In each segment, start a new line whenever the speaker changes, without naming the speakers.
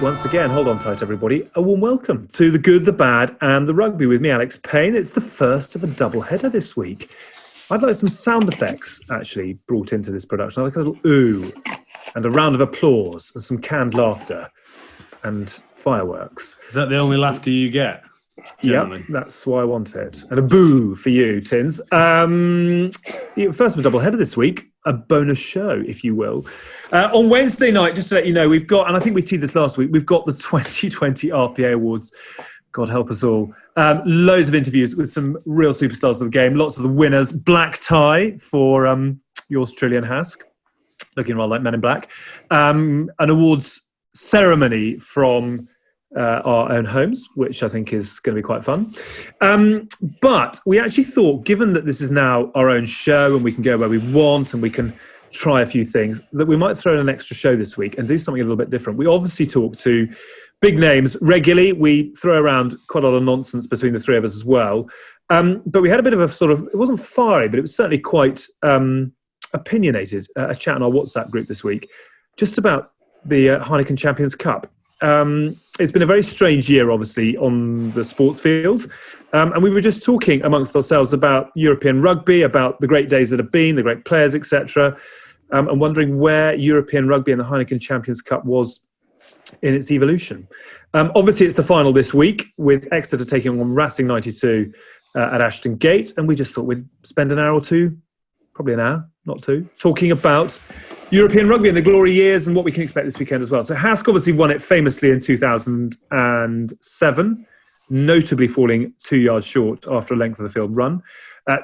once again, hold on tight everybody, a warm welcome to The Good, The Bad and The Rugby with me, Alex Payne. It's the first of a double header this week. I'd like some sound effects actually brought into this production. I'd like a little ooh and a round of applause and some canned laughter and fireworks.
Is that the only laughter you get?
Yeah, that's why I want it. And a boo for you, Tins. First of a double header this week, a bonus show, if you will. On Wednesday night, just to let you know, we've got, and I think we teased this last week, we've got the 2020 RPA Awards. God help us all. Loads of interviews with some real superstars of the game. Lots of the winners. Black tie for yours truly and Hask. Looking rather like Men in Black. An awards ceremony from our own homes, which I think is going to be quite fun. But we actually thought, given that this is now our own show and we can go where we want and we can try a few things, that we might throw in an extra show this week and do something a little bit different. We obviously talk to big names regularly. We throw around quite a lot of nonsense between the three of us as well. But we had a bit of a sort of, it wasn't fiery, but it was certainly quite opinionated, a chat in our WhatsApp group this week, just about the Heineken Champions Cup. It's been a very strange year, obviously, on the sports field. And we were just talking amongst ourselves about European rugby, about the great days that have been, the great players, etc. And wondering where European rugby and the Heineken Champions Cup was in its evolution. Obviously, it's the final this week with Exeter taking on Racing 92 at Ashton Gate. And we just thought we'd spend an hour or two, probably an hour, not two, talking about European rugby and the glory years and what we can expect this weekend as well. So Hask obviously won it famously in 2007, notably falling 2 yards short after a length of the field run.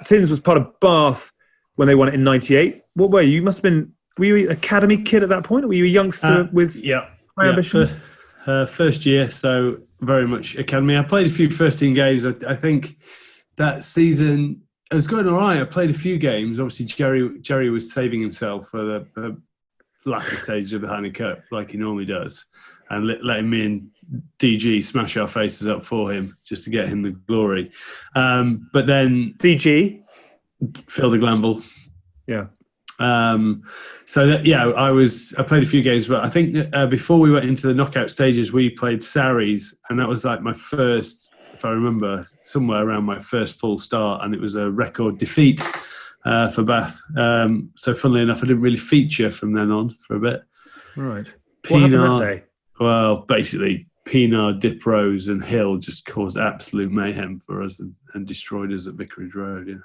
Tins was part of Bath when they won it in 98. What were you? You must have been, were you an academy kid at that point? Or were you a youngster with high ambitions?
First year, so very much academy. I played a few first team games. I think that season it was going all right. I played a few games. Obviously, Jerry was saving himself for the latter stage of the Heineken Cup, like he normally does, and letting me and DG smash our faces up for him just to get him the glory. But then
DG,
Phil de Glanville.
Yeah.
I played a few games, but I think that, before we went into the knockout stages, we played Sarries, and that was like my first, if I remember, somewhere around my first full start, and it was a record defeat for Bath. So funnily enough, I didn't really feature from then on for a bit.
Right. What happened that day?
Well, basically, Pienaar, Diprose and Hill just caused absolute mayhem for us and destroyed us at Vicarage Road, yeah.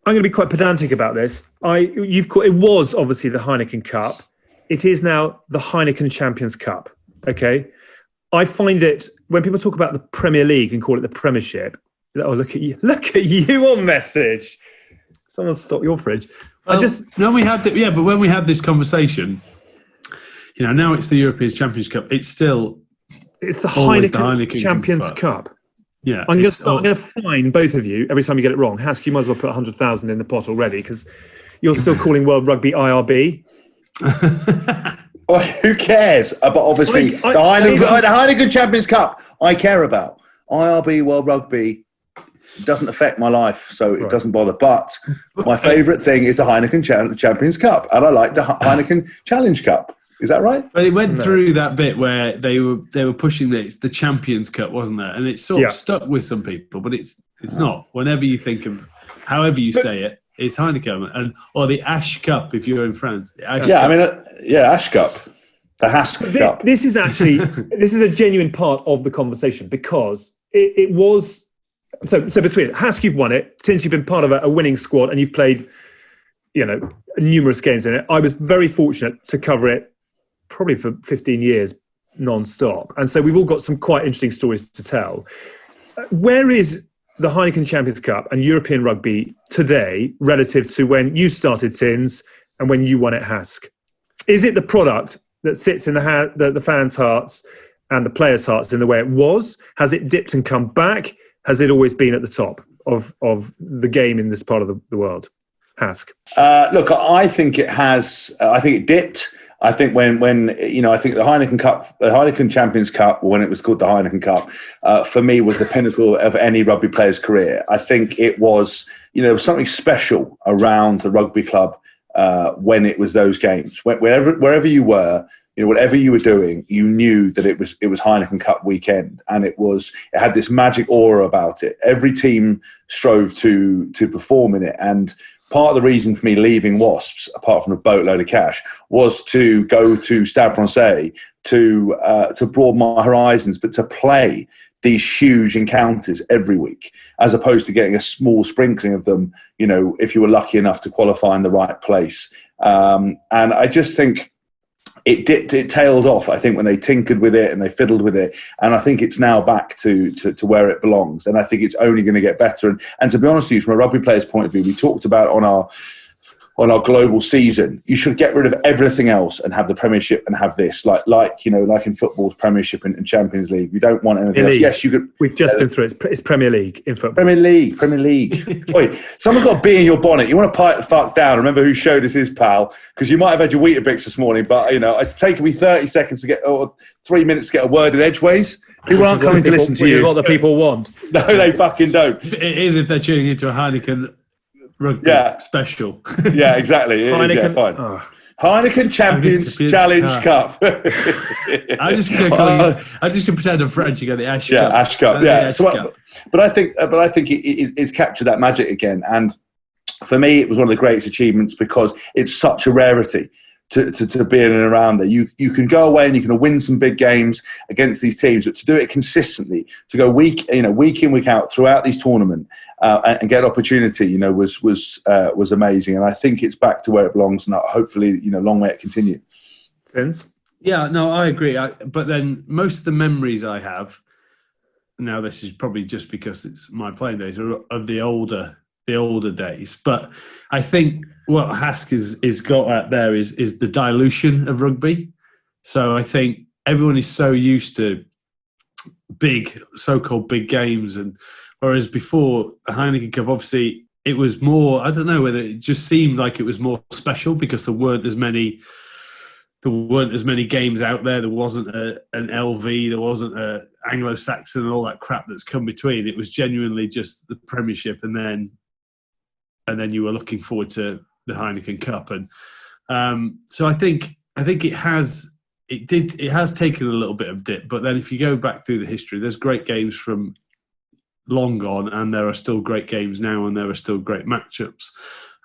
I'm going to be quite pedantic about this. It was obviously the Heineken Cup. It is now the Heineken Champions Cup, okay? I find it, when people talk about the Premier League and call it the Premiership, oh, look at you on message. Someone stop your fridge.
Well, but when we had this conversation, now it's the European Champions Cup. It's the Heineken
Champions Cup.
Yeah.
I'm going to fine both of you every time you get it wrong. Hask, you might as well put 100,000 in the pot already because you're still calling World Rugby IRB.
Well, who cares? But obviously, the Heineken Champions Cup, I care about. IRB, World Rugby, doesn't affect my life, so it doesn't bother. But my favourite thing is the Heineken Champions Cup, and I like the Heineken Challenge Cup. Is that right?
But it went through that bit where they were pushing the Champions Cup, wasn't there? And it sort of stuck with some people, but it's not. Whenever you think of, however you say it, it's Heineken or the Ash Cup if you're in France.
Ash Cup, the Hask Cup.
This is a genuine part of the conversation because it was so between Hask, you've won it since you've been part of a winning squad and you've played, numerous games in it. I was very fortunate to cover it probably for 15 years non-stop, and so we've all got some quite interesting stories to tell. Where is the Heineken Champions Cup and European rugby today relative to when you started, Tins, and when you won at Hask? Is it the product that sits in the fans' hearts and the players' hearts in the way it was? Has it dipped and come back? Has it always been at the top of the game in this part of the world? Hask?
Look, I think it has. I think it dipped. I think when I think the Heineken Cup, the Heineken Champions Cup, when it was called the Heineken Cup, for me was the pinnacle of any rugby player's career. I think it was, there was something special around the rugby club when it was those games. Wherever you were, whatever you were doing, you knew that it was Heineken Cup weekend, and it had this magic aura about it. Every team strove to perform in it, and part of the reason for me leaving Wasps, apart from a boatload of cash, was to go to Stade Francais to broaden my horizons, but to play these huge encounters every week, as opposed to getting a small sprinkling of them, if you were lucky enough to qualify in the right place. And I just think it tailed off, I think, when they tinkered with it and they fiddled with it. And I think it's now back to where it belongs. And I think it's only going to get better. And to be honest with you, from a rugby player's point of view, we talked about on our global season, you should get rid of everything else and have the Premiership and have this, like in football's Premiership and Champions League. We don't want anything else. Yes, you could.
We've just been through it. It's Premier League in football.
Premier League. Oi, someone's got a bee in your bonnet. You want to pipe the fuck down. Remember who showed us his pal? Because you might have had your Weetabix this morning, but it's taken me 30 seconds to get, or 3 minutes to get a word in edgeways. People aren't coming to listen to you.
Which is what the people want.
No, they fucking don't.
It is if they're tuning into a Heineken Rugby special.
Yeah, exactly.
Heineken,
fine. Oh. Heineken Champions Challenge Cup.
I'm just going to pretend I'm French. You got the Ash Cup.
Yeah, Ash Cup. Yeah. But I think it's captured that magic again. And for me, it was one of the greatest achievements because it's such a rarity to be in and around there. You can go away and you can win some big games against these teams, but to do it consistently, to go week in, week out throughout these tournaments and get opportunity, was amazing. And I think it's back to where it belongs, and hopefully, long may it continue.
Vince?
Yeah, no, I agree. But then most of the memories I have now, this is probably just because it's my playing days, are of the older days. But I think what Hask is got at there is the dilution of rugby. So I think everyone is so used to so-called big games, and whereas before the Heineken Cup, obviously it was more, I don't know whether it just seemed like it was more special because there weren't as many games out there. There wasn't an LV, there wasn't a Anglo-Saxon and all that crap that's come between. It was genuinely just the Premiership, and then you were looking forward to the Heineken Cup. And so I think it has taken a little bit of dip. But then if you go back through the history, there's great games from long gone, and there are still great games now, and there are still great matchups.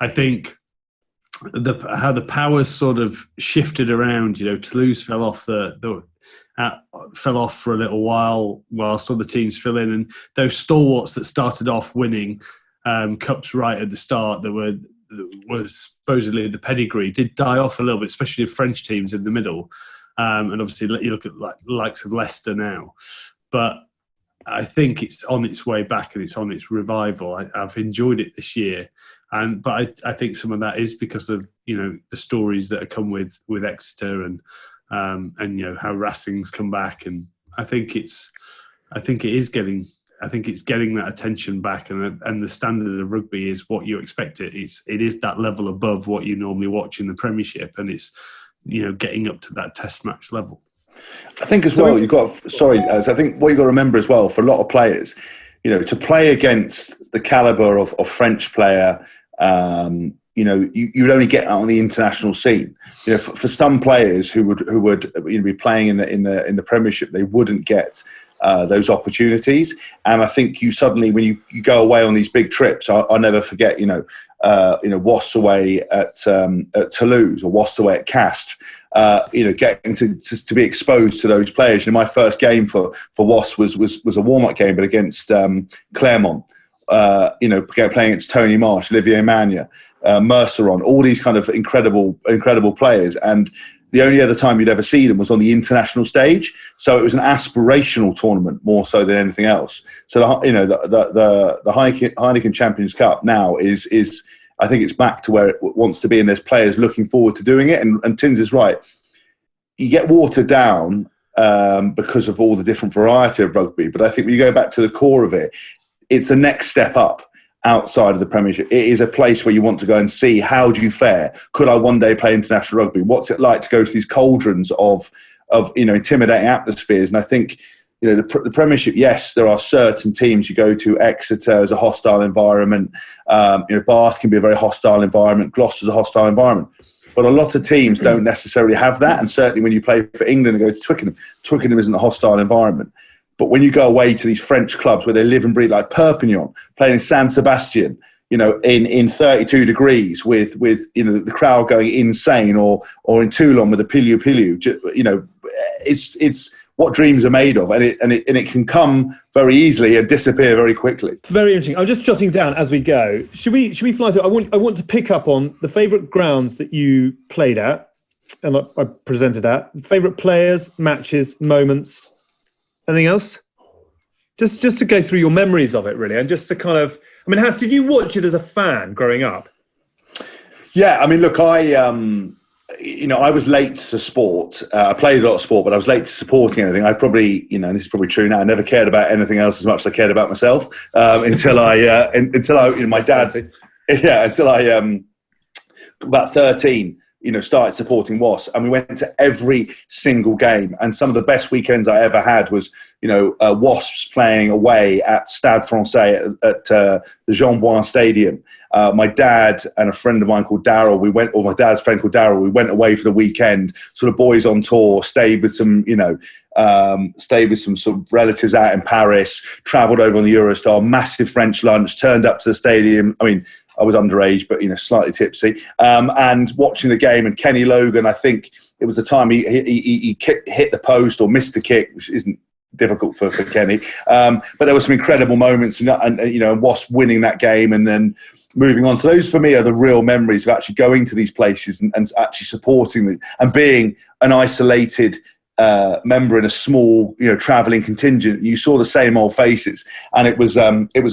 I think how the powers sort of shifted around. Toulouse fell off fell off for a little while whilst other teams fill in, and those stalwarts that started off winning cups right at the start that were supposedly the pedigree did die off a little bit, especially the French teams in the middle. And obviously you look at the likes of Leicester now. But I think it's on its way back and it's on its revival. I've enjoyed it this year. But I think some of that is because of, the stories that have come with Exeter and how Racing's come back. And I think it's getting that attention back, and the standard of rugby is what you expect it. It is that level above what you normally watch in the Premiership, and it's getting up to that Test match level.
I think as well, I think what you've got to remember as well for a lot of players, to play against the caliber of French player, you'd only get that on the international scene. For some players who would be playing in the Premiership, they wouldn't get those opportunities. And I think you suddenly, when you go away on these big trips, I'll never forget, Wasps away at Toulouse or Wasps away at Castres, getting to be exposed to those players. My first game for Wasps was a warm-up game, but against Clermont, playing against Tony Marsh, Olivier Magna, Merceron, all these kind of incredible players. And the only other time you'd ever see them was on the international stage. So it was an aspirational tournament more so than anything else. So the Heineken Champions Cup now is I think it's back to where it wants to be, and there's players looking forward to doing it. And Tins is right. You get watered down because of all the different variety of rugby. But I think when you go back to the core of it, it's the next step up outside of the Premiership. It is a place where you want to go and see, how do you fare? Could I one day play international rugby? What's it like to go to these cauldrons of intimidating atmospheres? And I think, the Premiership, yes, there are certain teams you go to. Exeter is a hostile environment. Bath can be a very hostile environment. Gloucester's a hostile environment. But a lot of teams don't necessarily have that. And certainly when you play for England and go to Twickenham isn't a hostile environment. But when you go away to these French clubs where they live and breathe, like Perpignan, playing in San Sebastian, in 32 degrees with the crowd going insane, or in Toulon with the Pilu Pilu, it's what dreams are made of, and it can come very easily and disappear very quickly.
Very interesting. I'm just jotting down as we go. Should we fly through? I want to pick up on the favourite grounds that you played at and I presented at. Favourite players, matches, moments. Anything else? Just to go through your memories of it, really, and just to kind of. I mean, did you watch it as a fan growing up?
Yeah, I mean, look, I was late to sport. I played a lot of sport, but I was late to supporting anything. I probably, and this is probably true now, I never cared about anything else as much as I cared about myself until my dad, until I, about 13, started supporting Wasps, and we went to every single game. And some of the best weekends I ever had was, Wasps playing away at Stade Francais at the Jean Bouin Stadium. My dad and a friend of mine called Daryl, my dad's friend called Daryl, we went away for the weekend, sort of boys on tour, stayed with some sort of relatives out in Paris, travelled over on the Eurostar, massive French lunch, turned up to the stadium. I mean, I was underage, but slightly tipsy, and watching the game. And Kenny Logan, I think it was the time he hit the post or missed the kick, which isn't difficult for Kenny. But there were some incredible moments, and Wasp winning that game, and then moving on. So those for me are the real memories of actually going to these places and actually supporting them and being an isolated member in a small, travelling contingent. You saw the same old faces, and it was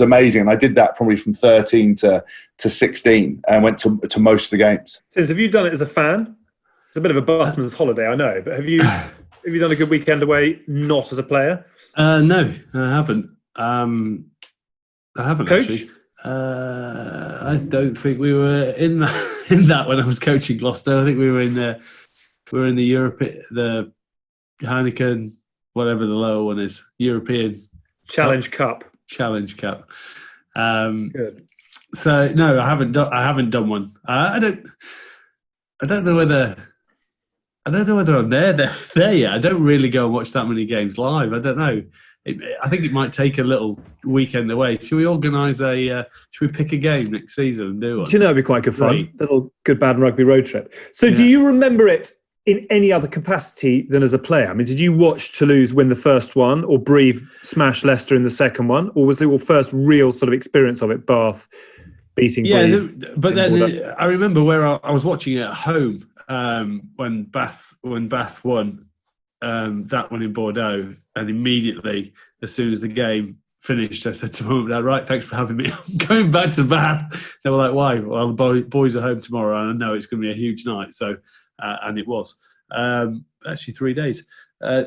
amazing. And I did that probably from 13 to 16, and went to most of the games.
Tiz, have you done it as a fan? It's a bit of a busman's holiday, I know, but have you done a good weekend away not as a player?
No, I haven't. I haven't.
Coach?
Actually. I don't think we were in that when I was coaching Gloucester. I think we were in the Europe, the Heineken, whatever the lower one is, European
Challenge Cup.
Good. So no, I haven't done one. I don't know whether I'm there yet. I don't really go and watch that many games live. I don't know. I think it might take a little weekend away. Should we organise should we pick a game next season and do one?
Do it'd be quite good fun? Right. Little good bad rugby road trip. So do you remember it in any other capacity than as a player? I mean, did you watch Toulouse win the first one, or Brive smash Leicester in the second one, or was it your first real sort of experience of it, Bath beating Brive?
Yeah, but then I remember where I was watching it at home when Bath won that one in Bordeaux, and immediately as soon as the game finished, I said to Mum and Dad, "Right, thanks for having me. I'm going back to Bath." They were like, "Why?" "Well, the boys are home tomorrow, and I know it's going to be a huge night." So. And it was actually 3 days. I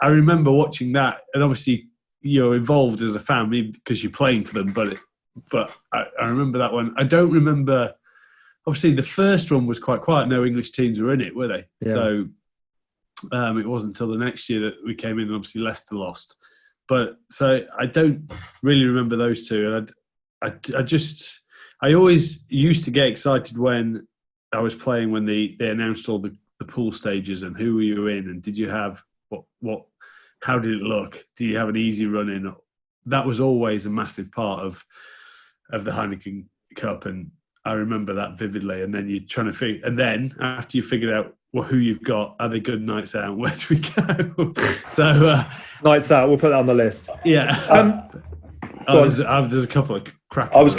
remember watching that, and obviously you're involved as a fan because you're playing for them. But I remember that one. I don't remember. Obviously, the first one was quite quiet. No English teams were in it, were they? Yeah. So it wasn't until the next year that we came in, and obviously Leicester lost. But so I don't really remember those two. And I always used to get excited when I was playing, when they announced all the pool stages and who were you in, and did you have what how did it look? Do you have an easy run in? That was always a massive part of the Heineken Cup, and I remember that vividly. And then you're trying to figure, and then after you figured out who you've got, are they good nights out? Where do we go? So
nights out, we'll put that on the list.
Yeah. There's a couple of cracking.
I was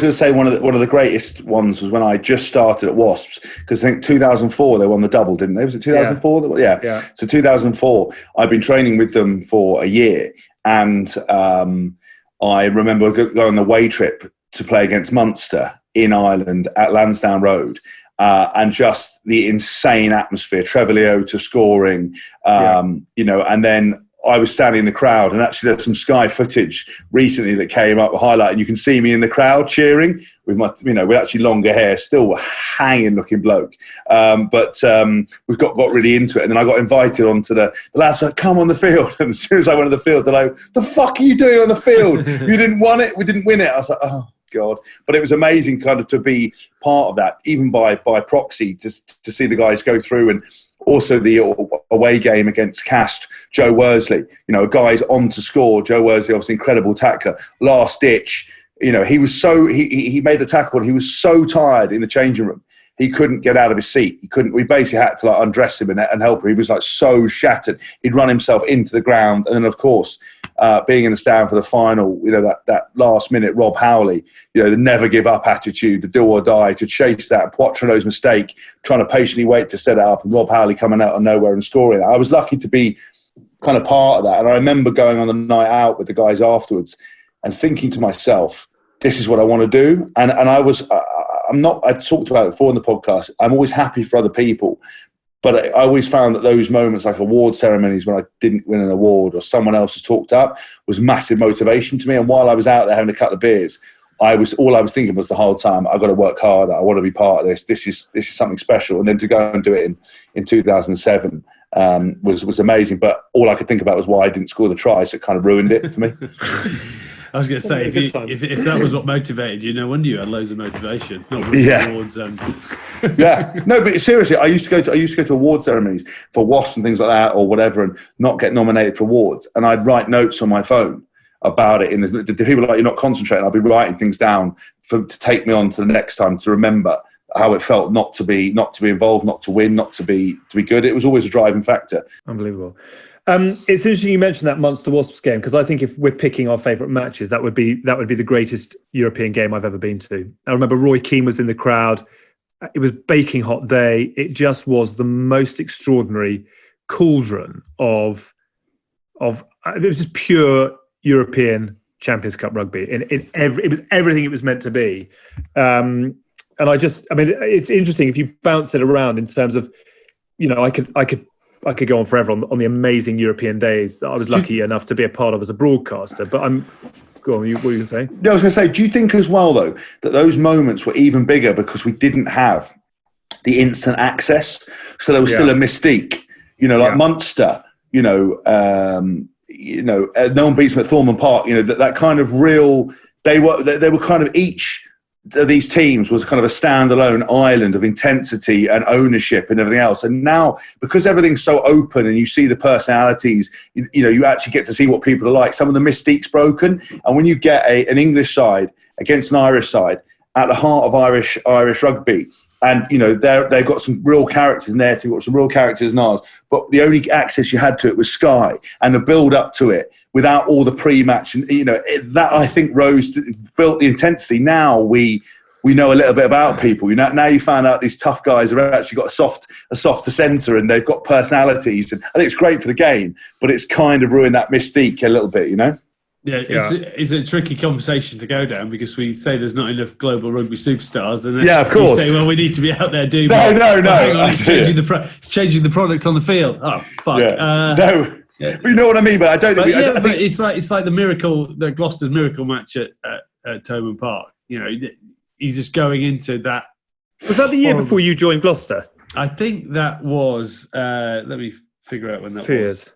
going to say one of the greatest ones was when I just started at Wasps, because I think 2004 they won the double, didn't they? Was it 2004? Yeah. So 2004, I've been training with them for a year, and I remember going on the away trip to play against Munster in Ireland at Lansdowne Road, and just the insane atmosphere, Trevelio to scoring, and then I was standing in the crowd, and actually there's some Sky footage recently that came up, a highlight, and you can see me in the crowd cheering with my, with actually longer hair, still hanging looking bloke. But we got really into it, and then I got invited onto the lads were like, "Come on the field." And as soon as I went on the field, they're like, "The fuck are you doing on the field? You didn't want it. We didn't win it." I was like, "Oh, God. But it was amazing kind of to be part of that, even by proxy, just to see the guys go through. And also the away game against Cast, Joe Worsley, guys on to score. Joe Worsley, obviously incredible tackler, last ditch. He made the tackle and he was so tired in the changing room. He couldn't get out of his seat. We basically had to undress him and help him. He was so shattered. He'd run himself into the ground. And then, of course, being in the stand for the final, that last minute, Rob Howley, the never give up attitude, the do or die, to chase that. Poitrenaud's mistake, trying to patiently wait to set it up, and Rob Howley coming out of nowhere and scoring. I was lucky to be kind of part of that. And I remember going on the night out with the guys afterwards and thinking to myself, this is what I want to do. And I was... I talked about it before in the podcast. I'm always happy for other people, but I always found that those moments, like award ceremonies when I didn't win an award or someone else was talked up, was massive motivation to me. And while I was out there having a couple of beers, all I was thinking was the whole time, I've got to work harder. I want to be part of this. This is something special. And then to go and do it in 2007 was amazing. But all I could think about was why I didn't score the try, so it kind of ruined it for me.
I was going to say, if that was what motivated you, no wonder you had loads of motivation. Not awards and
yeah, no, but seriously, I used to go to award ceremonies for WASP and things like that, or whatever, and not get nominated for awards. And I'd write notes on my phone about it. And the people are like, you're not concentrating. I'll be writing things down to take me on to the next time, to remember how it felt not to be involved, not to win, not to be good. It was always a driving factor.
Unbelievable. It's interesting you mentioned that Munster Wasps game, because I think if we're picking our favourite matches, that would be the greatest European game I've ever been to. I remember Roy Keane was in the crowd. It was baking hot day. It just was the most extraordinary cauldron of it was just pure European Champions Cup rugby. It was everything it was meant to be. And it's interesting if you bounce it around in terms of, I could go on forever on the amazing European days that I was lucky enough to be a part of as a broadcaster. But go on, what were you going to say?
Yeah, I was going to say, do you think as well, though, that those moments were even bigger because we didn't have the instant access? So there was still a mystique, like Munster, no one beats them at Thornton Park, that kind of real, they were kind of each of these teams was kind of a standalone island of intensity and ownership and everything else. And now, because everything's so open and you see the personalities, you actually get to see what people are like. Some of the mystique's broken. And when you get an English side against an Irish side at the heart of Irish rugby, and, they've got some real characters in their team, got some real characters in ours, but the only access you had to it was Sky, and the build up to it without all the pre-match, and that I think built the intensity. Now we know a little bit about people. Now you find out these tough guys have actually got a softer centre, and they've got personalities, and I think it's great for the game, but it's kind of ruined that mystique a little bit,
Yeah, it's a tricky conversation to go down, because we say there's not enough global rugby superstars, and then
of course,
you say, well, we need to be out there doing.
No.
Hang on, it's changing the product on the field. Oh fuck.
Yeah. No. Yeah. But you know what I mean. But I don't.
But it's like the Gloucester's miracle match at Thomond Park. You're just going into that.
Was that the year before you joined Gloucester?
I think that was. Let me figure out when that
2 years.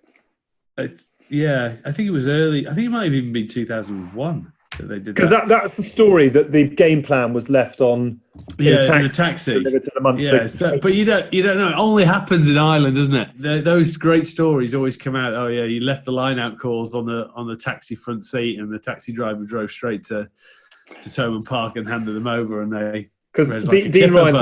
Yeah, I think it was early. I think it might have even been 2001 that they did that.
Because that's the story, that the game plan was left on
in a taxi.
Delivered to the Munster.
But you don't know. It only happens in Ireland, doesn't it? Those great stories always come out. Oh yeah, you left the line-out calls on the taxi front seat, and the taxi driver drove straight to Thomond Park and handed them over, and they.
Because Dean Ryan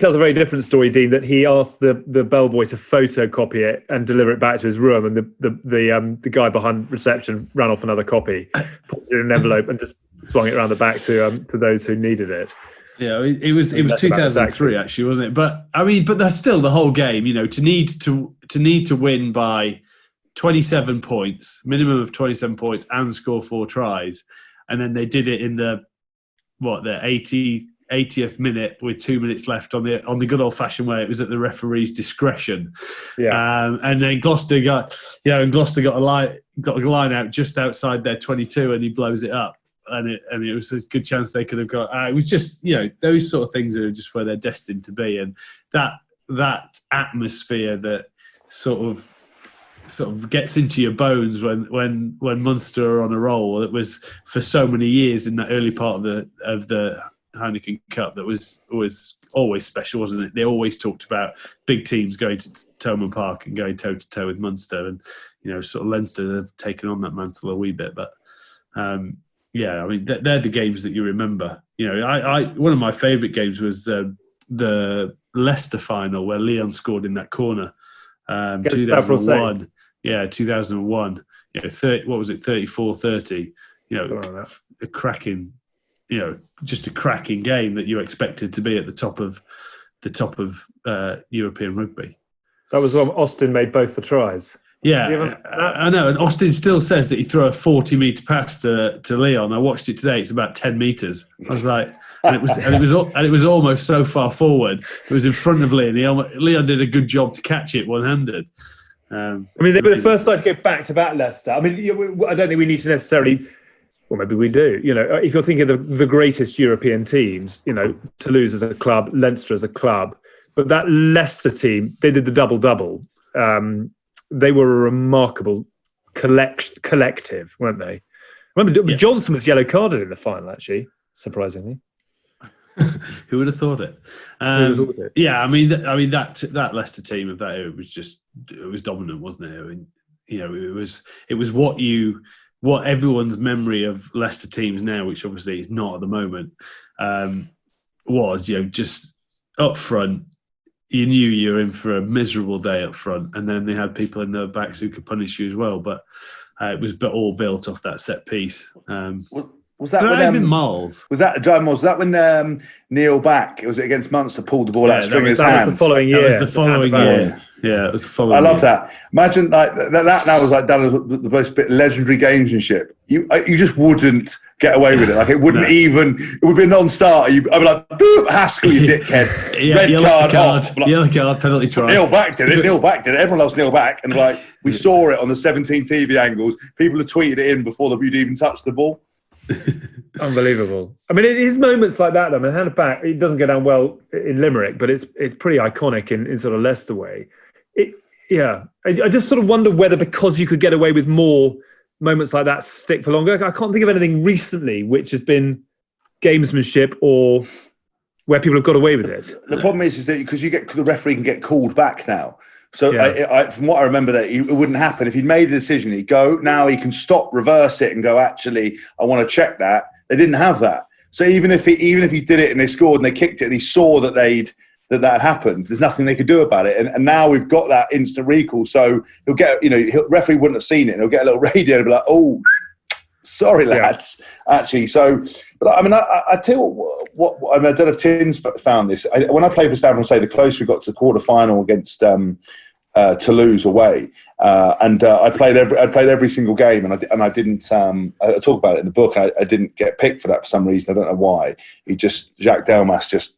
tells a very different story, Dean, that he asked the bellboy to photocopy it and deliver it back to his room, and the guy behind reception ran off another copy, put it in an envelope, and just swung it around the back to those who needed it.
Yeah, it was 2003 actually, wasn't it? But that's still the whole game. To need to win by 27 points, minimum of 27 points, and score 4 tries, and then they did it in the 80th minute with 2 minutes left on the good old fashioned way. It was at the referee's discretion. Yeah. And then Gloucester got a line out just outside their 22, and he blows it up. And it was a good chance they could have got. It was just those sort of things that are just where they're destined to be, and that atmosphere that sort of sort of gets into your bones when Munster are on a roll. It was for so many years in that early part of the Heineken Cup that was always special, wasn't it? They always talked about big teams going to Thomond Park and going toe to toe with Munster, and sort of Leinster have taken on that mantle a wee bit. But yeah, I mean they're the games that you remember. I one of my favourite games was the Leicester final where Leon scored in that corner. 2001. Yeah, 2001. What was it? 34-30. A cracking. Just a cracking game that you expected to be at the top of European rugby.
That was when Austin made both the tries.
Yeah, I know. And Austin still says that he threw a 40-metre pass to Leon. I watched it today. It's about 10 metres. I was like, and it was almost so far forward. It was in front of Leon. Leon did a good job to catch it one-handed.
I mean, they were the first side to go back-to-back Leicester. I mean, I don't think we need to necessarily. Well, maybe we do. If you're thinking of the greatest European teams, Toulouse as a club, Leinster as a club, but that Leicester team, they did the double-double. They were a remarkable collective, weren't they? Remember, Johnson was yellow carded in the final, actually, surprisingly.
Who would have thought it? Yeah, I mean that Leicester team of that era was dominant, wasn't it? I mean, it was what everyone's memory of Leicester teams now, which obviously is not at the moment, was just up front. You knew you were in for a miserable day up front, and then they had people in their backs who could punish you as well. But it was all built off that set piece.
Was that when
Miles?
Was that when Neil Back? Was it against Munster? Pulled the ball out of string in his hands.
Was the following year.
That was the following year. Yeah, it was the following.
I love that. Imagine like that was like done as the most legendary gamesmanship. You just wouldn't get away with it. Like it wouldn't even. It would be a non-starter. I'd be like, boop, Haskell, you dickhead. Red card off.
Yellow card, penalty try.
Neil Back did it. Everyone loves Neil Back, and like we saw it on the 17 TV angles. People have tweeted it in before you'd even touched the ball.
Unbelievable. I mean, it is moments like that. I mean, hand back, it doesn't go down well in Limerick, but it's pretty iconic in sort of Leicester way. I just sort of wonder whether because you could get away with more moments like that stick for longer. I can't think of anything recently which has been gamesmanship or where people have got away with it.
The problem is that because the referee can get called back now. So from what I remember, that it wouldn't happen if he'd made the decision. He'd go now. He can stop, reverse it, and go. Actually, I want to check that. They didn't have that. So even if he did it and they scored and they kicked it and he saw that that had happened, there's nothing they could do about it. And now we've got that instant recall. So he'll get referee wouldn't have seen it. And he'll get a little radio and be like, oh, sorry lads. Actually, so. But I mean, I tell you what I mean, I don't know if Tins found this. When I played for Stanford, say the closer we got to the quarter final against Toulouse away, and I played every single game, and I didn't. I talk about it in the book. I didn't get picked for that for some reason. I don't know why. Jacques Delmas just.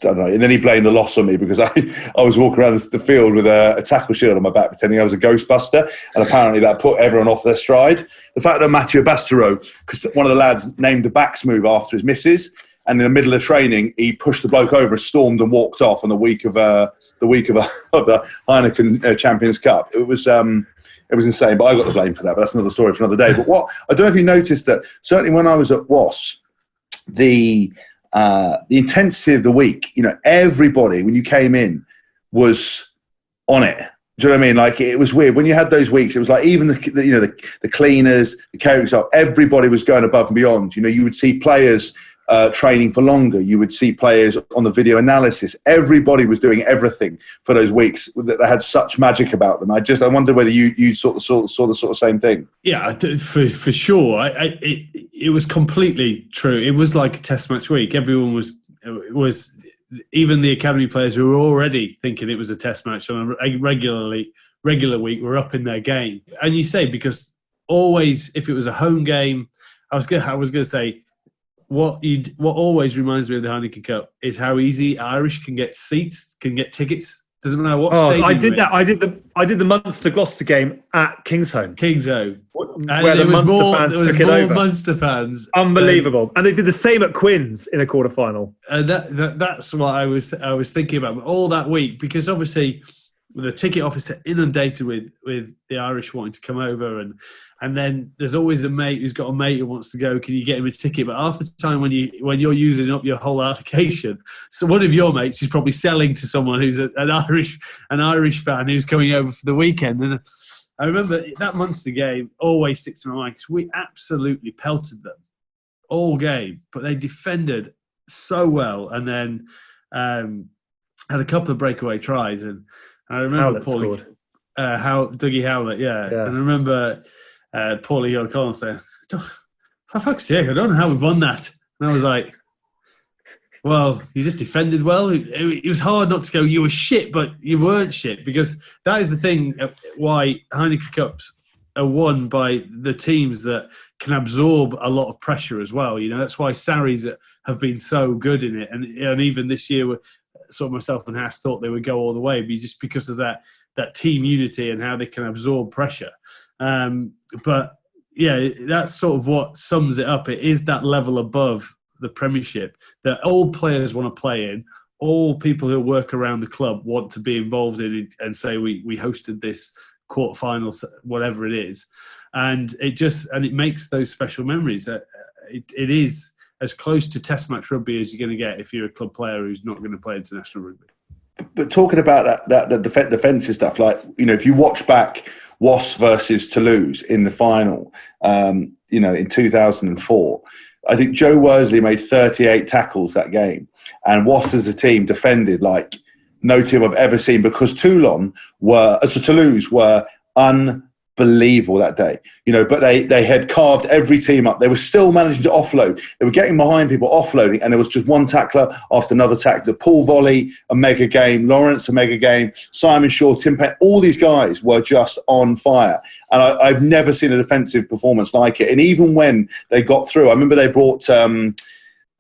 I don't know. And then he blamed the loss on me because I was walking around the field with a tackle shield on my back pretending I was a Ghostbuster, and apparently that put everyone off their stride. The fact that Mathieu Bastereau, because one of the lads named a backs move after his missus, and in the middle of training he pushed the bloke over, stormed and walked off on the week of the Heineken Champions Cup. It was insane, but I got the blame for that. But that's another story for another day. But I don't know if you noticed that certainly when I was at WAS, the intensity of the week, everybody when you came in was on it. Do you know what I mean? Like it was weird when you had those weeks. It was like even the cleaners, the catering staff, everybody was going above and beyond. You would see players training for longer. You would see players on the video analysis. Everybody was doing everything for those weeks that had such magic about them. I wonder whether you saw the sort of same thing.
Yeah, for sure. It was completely true. It was like a test match week. Everyone was even the academy players who were already thinking it was a test match on a regular week were up in their game. And you say because always if it was a home game, I was gonna say. What always reminds me of the Heineken Cup is how easy Irish can get seats, can get tickets. Doesn't matter what stadium.
I did that. I did the Munster Gloucester game at Kingsholm.
Where
the Munster fans took it over.
Munster fans.
Unbelievable. And they did the same at Quins in a quarter-final.
And that's what I was thinking about all that week, because obviously the ticket office inundated with the Irish wanting to come over, and then there's always a mate who's got a mate who wants to go. Can you get him a ticket? But half the time when you're using up your whole allocation, so one of your mates is probably selling to someone who's an Irish fan who's coming over for the weekend. And I remember that Munster game always sticks in my mind because we absolutely pelted them all game, but they defended so well, and then had a couple of breakaway tries, and I remember Dougie Howlett, yeah. And I remember Paulie O'Connell saying, for fuck's sake, I don't know how we've won that. And I was like, well, you just defended well. It was hard not to go, you were shit, but you weren't shit, because that is the thing why Heineken Cups are won by the teams that can absorb a lot of pressure as well. You know, that's why Sarries have been so good in it. And even this year, sort of myself and Haas thought they would go all the way, but just because of that team unity and how they can absorb pressure. But yeah, that's sort of what sums it up. It is that level above the Premiership that all players want to play in. All people who work around the club want to be involved in it and say we hosted this quarterfinal, whatever it is, and it makes those special memories. It is as close to Test match rugby as you're going to get if you're a club player who's not going to play international rugby.
But talking about the defensive stuff, like, you know, if you watch back Wasps versus Toulouse in the final, you know, in 2004, I think Joe Worsley made 38 tackles that game, and Wasps as a team defended like no team I've ever seen, because Toulouse were unbelievable that day, you know, but they had carved every team up. They were still managing to offload. They were getting behind people, offloading, and there was just one tackler after another tackler. Paul Volley, a mega game. Lawrence, a mega game. Simon Shaw, Tim Payne, all these guys were just on fire. And I've never seen a defensive performance like it. And even when they got through, I remember they brought...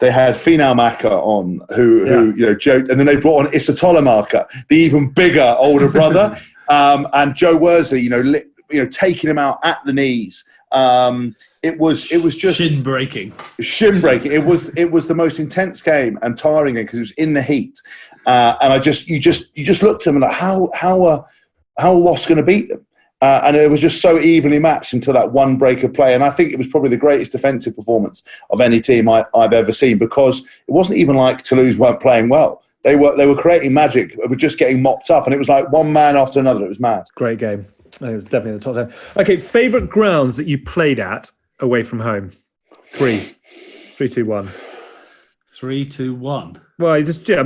they had Finau Maka on, who you know, joked, and then they brought on Issa Tolamaka, the even bigger older brother, and Joe Worsley, you know, taking him out at the knees. It was just
shin breaking.
It was the most intense game and tiring game because it was in the heat, and you just looked at them and like, how are Wasps going to beat them? And it was just so evenly matched until that one break of play. And I think it was probably the greatest defensive performance of any team I've ever seen, because it wasn't even like Toulouse weren't playing well. They were creating magic. They were just getting mopped up. And it was like one man after another. It was mad.
Great game. It was definitely in the top 10. Okay, favourite grounds that you played at away from home? 3, 2, 1.
3, 2, 1.
Well, just chuck.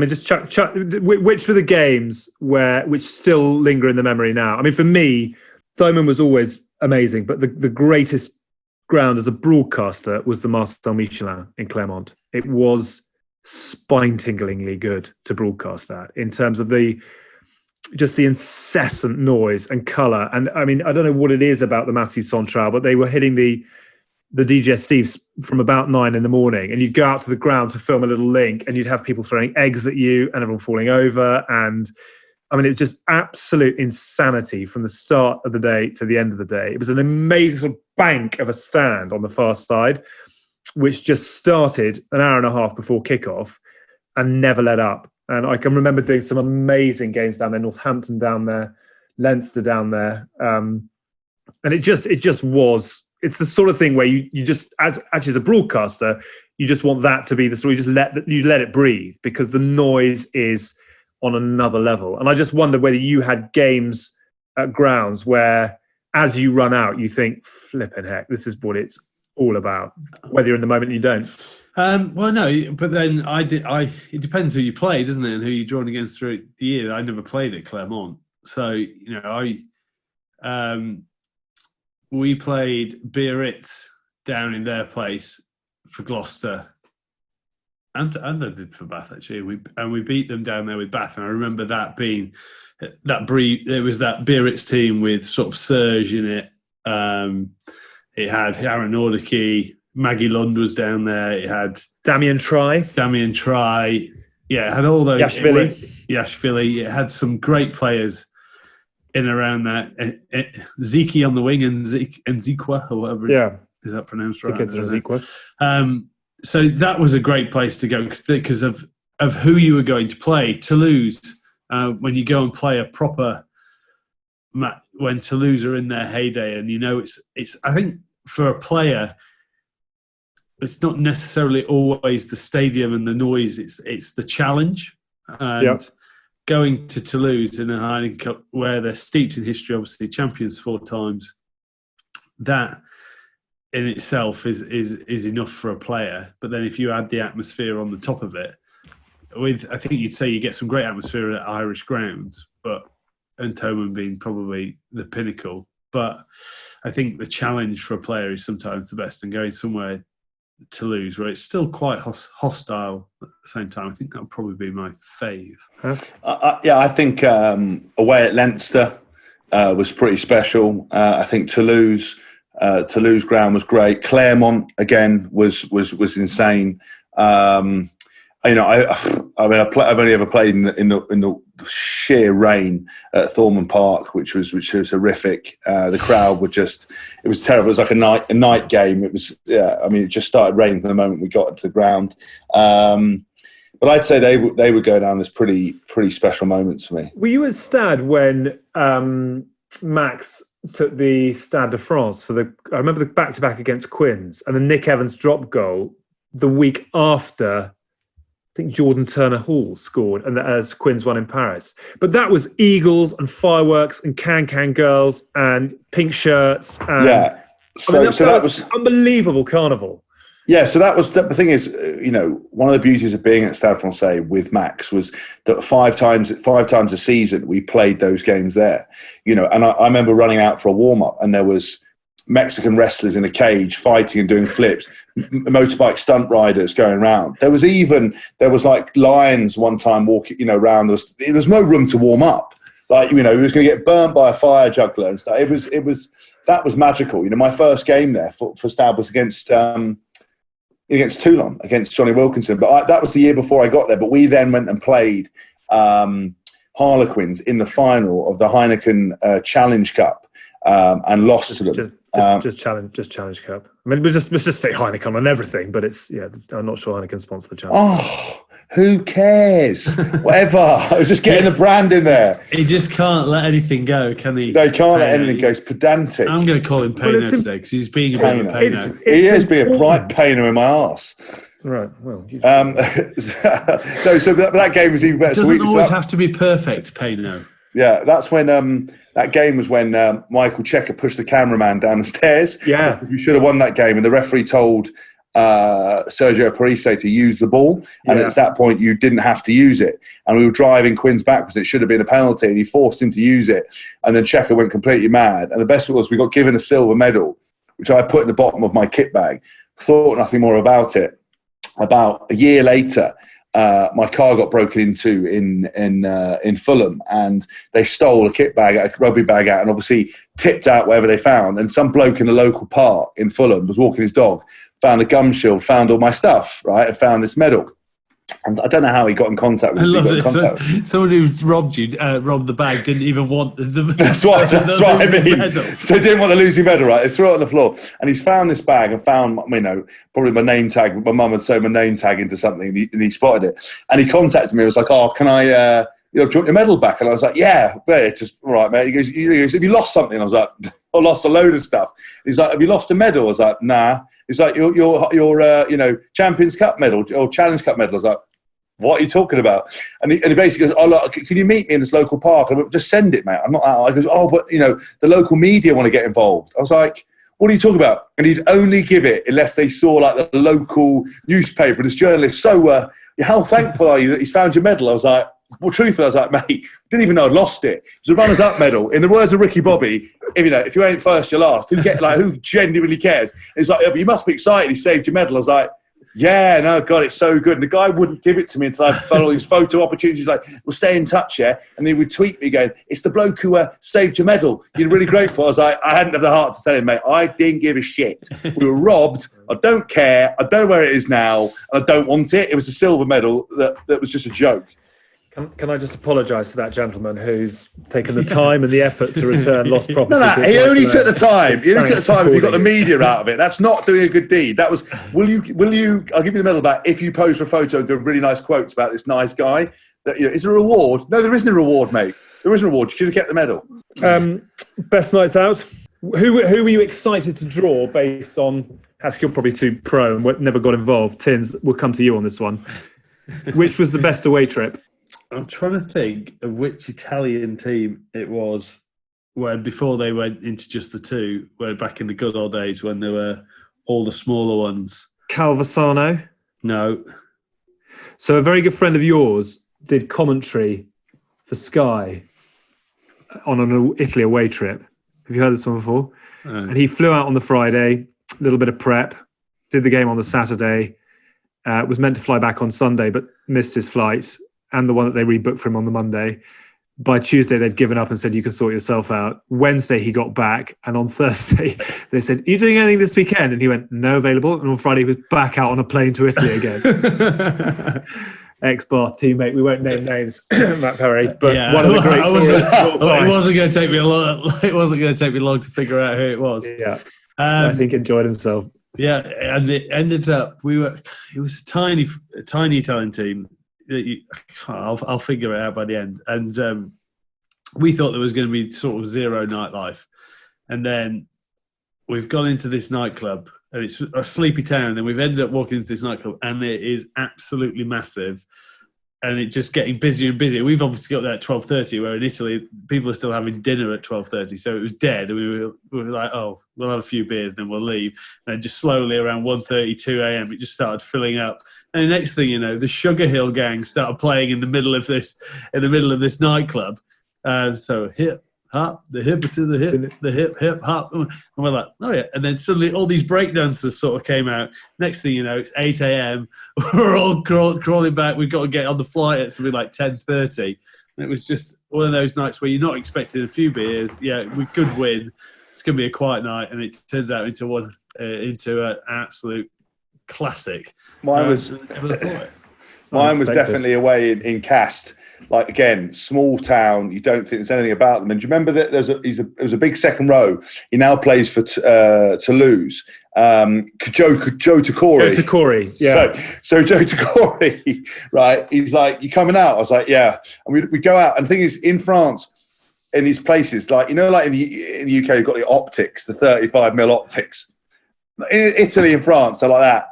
Which were the games which still linger in the memory now? I mean, for me, Thomond was always amazing, but the greatest ground as a broadcaster was the Marcel Michelin in Clermont. It was spine-tinglingly good to broadcast at in terms of the incessant noise and colour. And I mean, I don't know what it is about the Massey Central, but they were hitting the digestives from about 9 in the morning, and you'd go out to the ground to film a little link, and you'd have people throwing eggs at you and everyone falling over. And I mean, it was just absolute insanity from the start of the day to the end of the day. It was an amazing sort of bank of a stand on the far side, which just started an hour and a half before kickoff and never let up. And I can remember doing some amazing games down there, Northampton down there, Leinster down there. And it just was, it's the sort of thing where you just, actually as a broadcaster, you just want that to be the story. You let it breathe, because the noise is on another level. And I just wonder whether you had games at grounds where, as you run out, you think, flipping heck, this is what it's all about, whether you're in the moment and you don't.
Well, no, but then it depends who you play, doesn't it, and who you're drawn against through the year. I never played at Clermont. So, you know, we played Biarritz down in their place for Gloucester. And I did for Bath, actually. We beat them down there with Bath. And I remember that being there was that Biarritz team with sort of Serge in it. It had Aaron Nordicke, Maggie Lund was down there. It had
Damien Try.
Yeah, it had all those.
Yashvili.
It had some great players in around that. Ziki on the wing and Zikwa, or whatever.
Yeah.
Is that pronounced right?
Zikwa.
So that was a great place to go because of who you were going to play. Toulouse, when you go and play a proper when Toulouse are in their heyday, and it's. I think for a player, it's not necessarily always the stadium and the noise. It's the challenge, and going to Toulouse in a Heineken Cup where they're steeped in history, obviously champions 4 times. That in itself is enough for a player. But then if you add the atmosphere on the top of it, I think you'd say you get some great atmosphere at Irish grounds, and Thomond being probably the pinnacle. But I think the challenge for a player is sometimes the best, and going somewhere Toulouse where it's still quite hostile at the same time. I think that would probably be my fave.
I think away at Leicester was pretty special. I think Toulouse ground was great. Clermont again was insane. I've only ever played in the sheer rain at Thornton Park, which was horrific. The crowd it was terrible. It was like a night game. It was it just started raining from the moment we got into the ground. But I'd say they would go down as pretty special moments for me.
Were you at Stade when Max took the Stade de France I remember the back-to-back against Quins and the Nick Evans drop goal the week after? I think Jordan Turner Hall scored, and as Quins won in Paris. But that was eagles and fireworks and can girls and pink shirts. And, that was unbelievable carnival.
Yeah, so that was the thing is, one of the beauties of being at Stade Francais with Max was that five times a season we played those games there. And I remember running out for a warm up, and there was Mexican wrestlers in a cage fighting and doing flips, motorbike stunt riders going around. There was like lions one time walking, around. There was no room to warm up. Like, he was going to get burnt by a fire juggler and stuff. That was magical. My first game there for Stade was against Toulon, against Johnny Wilkinson. But that was the year before I got there. But we then went and played Harlequins in the final of the Heineken Challenge Cup and lost to them.
Just Challenge Cup. I mean, let's just say Heineken on everything, but I'm not sure Heineken sponsor the Challenge.
Oh, who cares? Whatever. I was just getting the brand in there.
He just can't let anything go, can he?
No, he can't let anything go. It's pedantic.
I'm going to call him Payne today because he's being a bit of a Payne.
He is being a bright painer in my arse.
Right. Well,
so that game was even better.
It doesn't always have to be perfect, Payne.
Yeah, that's when that game was when Michael Checker pushed the cameraman down the stairs.
Yeah,
we should have won that game, and the referee told Sergio Parise to use the ball, and at that point you didn't have to use it. And we were driving Quins backwards; it should have been a penalty, and he forced him to use it. And then Checker went completely mad. And the best of it was we got given a silver medal, which I put in the bottom of my kit bag. Thought nothing more about it. About a year later, my car got broken into in Fulham, and they stole a rugby bag out, and obviously tipped out whatever they found. And some bloke in a local park in Fulham was walking his dog, found a gum shield, found all my stuff, right, and found this medal. And I don't know how he got in contact with me. I love
this. Someone who robbed the bag, didn't even want the
That's what I mean. Medal. So they didn't want the losing medal, right? They threw it on the floor. And he's found this bag and found, probably my name tag. My mum had sewn my name tag into something, and he spotted it. And he contacted me. He was like, "Oh, can I, do you want your medal back?" And I was like, "Yeah, but it's just all right, mate." He goes, "Have you lost something?" I was like, "I lost a load of stuff." He's like, "Have you lost a medal?" I was like, "Nah." He's like, your Champions Cup medal or Challenge Cup medal. I was like, "What are you talking about?" And he basically goes, "Oh, look, can you meet me in this local park?" And I went, "Just send it, mate. I'm not that." He goes, "Oh, but the local media want to get involved." I was like, "What are you talking about?" And he'd only give it unless they saw like the local newspaper and this journalist. "So, how thankful are you that he's found your medal?" I was like, "Well, truthfully," I was like, "Mate, didn't even know I'd lost it. It was a runners-up medal." In the words of Ricky Bobby, if you ain't first, you're last. Who genuinely cares? And he's like, "Yeah, but you must be excited he saved your medal." I was like, "Yeah, no, God, it's so good." And the guy wouldn't give it to me until I found all these photo opportunities. He's like, "We'll stay in touch, yeah?" And he would tweet me going, "It's the bloke who saved your medal. You're really grateful." I was like, I hadn't have the heart to tell him, mate. I didn't give a shit. We were robbed. I don't care. I don't know where it is now. And I don't want it. It was a silver medal that was just a joke.
Can I just apologise to that gentleman who's taken the time and the effort to return lost property?
No, he only took the time. He only took the time if you got the media out of it. That's not doing a good deed. That was, will you, I'll give you the medal back if you pose for a photo and give really nice quotes about this nice guy. Is there a reward? No, there isn't a reward, mate. There is a reward. You should have kept the medal.
Best nights out. Who were you excited to draw based on? Haskell probably too pro and never got involved. Tins, we'll come to you on this one. Which was the best away trip?
I'm trying to think of which Italian team it was when before they went into just the two, where back in the good old days when there were all the smaller ones.
Calvasano?
No.
So a very good friend of yours did commentary for Sky on an Italy away trip. Have you heard this one before? And he flew out on the Friday, a little bit of prep, did the game on the Saturday, was meant to fly back on Sunday, but missed his flight and the one that they rebooked for him on the Monday. By Tuesday, they'd given up and said, you can sort yourself out. Wednesday, he got back. And on Thursday, they said, are you doing anything this weekend? And he went, no, available. And on Friday, he was back out on a plane to Italy again. Ex-Bath teammate. We won't name names, Matt Perry. But one of the great stories.
It wasn't going to take me long. It wasn't going to take me long to figure out who it was.
Yeah, I think enjoyed himself.
Yeah, and it ended up it was a tiny Italian team. I'll figure it out by the end. And we thought there was going to be sort of zero nightlife, and then we've gone into this nightclub, and it's a sleepy town. And we've ended up walking into this nightclub, and it is absolutely massive, and it's just getting busier and busier. We've obviously got there at 12:30, where in Italy people are still having dinner at 12:30, so it was dead. And we were like, oh, we'll have a few beers, then we'll leave. And just slowly around 1:30, 2 a.m., it just started filling up. And the next thing you know, the Sugar Hill Gang started playing in the middle of this nightclub. So hip hop, the hip to the hip hop, and we're like, oh yeah. And then suddenly all these breakdancers sort of came out. Next thing you know, it's 8 a.m. We're all crawling back. We've got to get on the flight at something like 10:30. And it was just one of those nights where you're not expecting a few beers. Yeah, we could win. It's going to be a quiet night, and it turns out into an absolute classic.
Mine was definitely away in Cast. Like, again, small town. You don't think there's anything about them. And do you remember that there was a big second row? He now plays for Toulouse. Joe Takori.
Joe Takori, yeah.
So Joe Takori, right? He's like, "You coming out?" I was like, "Yeah." And we go out. And the thing is, in France, in these places, like, you know, like in the UK, you've got the optics, the 35mm optics. In Italy and France, they're like that.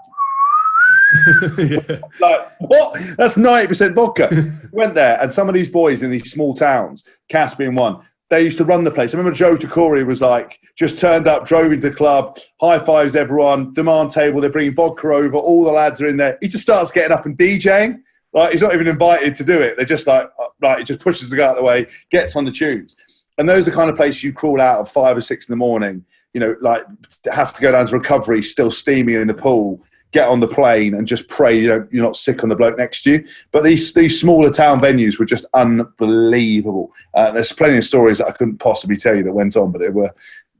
Yeah.
Like, what? That's 90% vodka. Went there, and some of these boys in these small towns, Cass being one, they used to run the place. I remember Joe Takori was like, just turned up, drove into the club, high fives everyone, demand table, they're bringing vodka over, all the lads are in there. He just starts getting up and DJing. Like, he's not even invited to do it. They're just like, right, he just pushes the guy out of the way, gets on the tunes. And those are the kind of places you crawl out of 5 or 6 in the morning, you know, like, have to go down to recovery, still steaming in the pool, get on the plane and just pray you're not sick on the bloke next to you. But these smaller town venues were just unbelievable. There's plenty of stories that I couldn't possibly tell you that went on, but they were